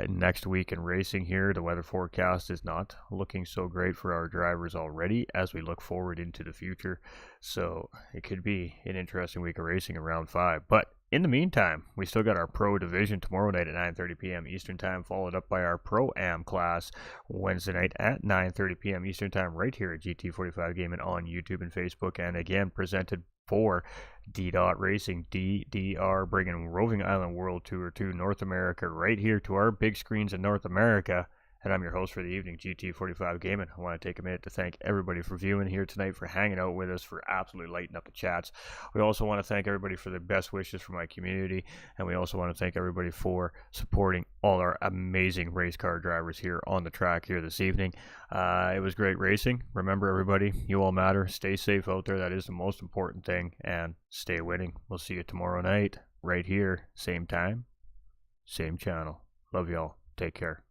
next week in racing here. The weather forecast is not looking so great for our drivers already as we look forward into the future, so it could be an interesting week of racing in round 5. But in the meantime, we still got our Pro Division tomorrow night at 9:30 p.m. Eastern Time, followed up by our Pro-Am class Wednesday night at 9:30 p.m. Eastern Time right here at GT45 Gaming on YouTube and Facebook, and again presented for D-Dot Racing, DDR, bringing Roving Island World Tour to North America right here to our big screens in North America. And I'm your host for the evening, GT45 Gaming. I want to take a minute to thank everybody for viewing here tonight, for hanging out with us, for absolutely lighting up the chats. We also want to thank everybody for their best wishes for my community, and we also want to thank everybody for supporting all our amazing race car drivers here on the track here this evening. It was great racing. Remember, everybody, you all matter. Stay safe out there. That is the most important thing, and stay winning. We'll see you tomorrow night right here, same time, same channel. Love y'all. Take care.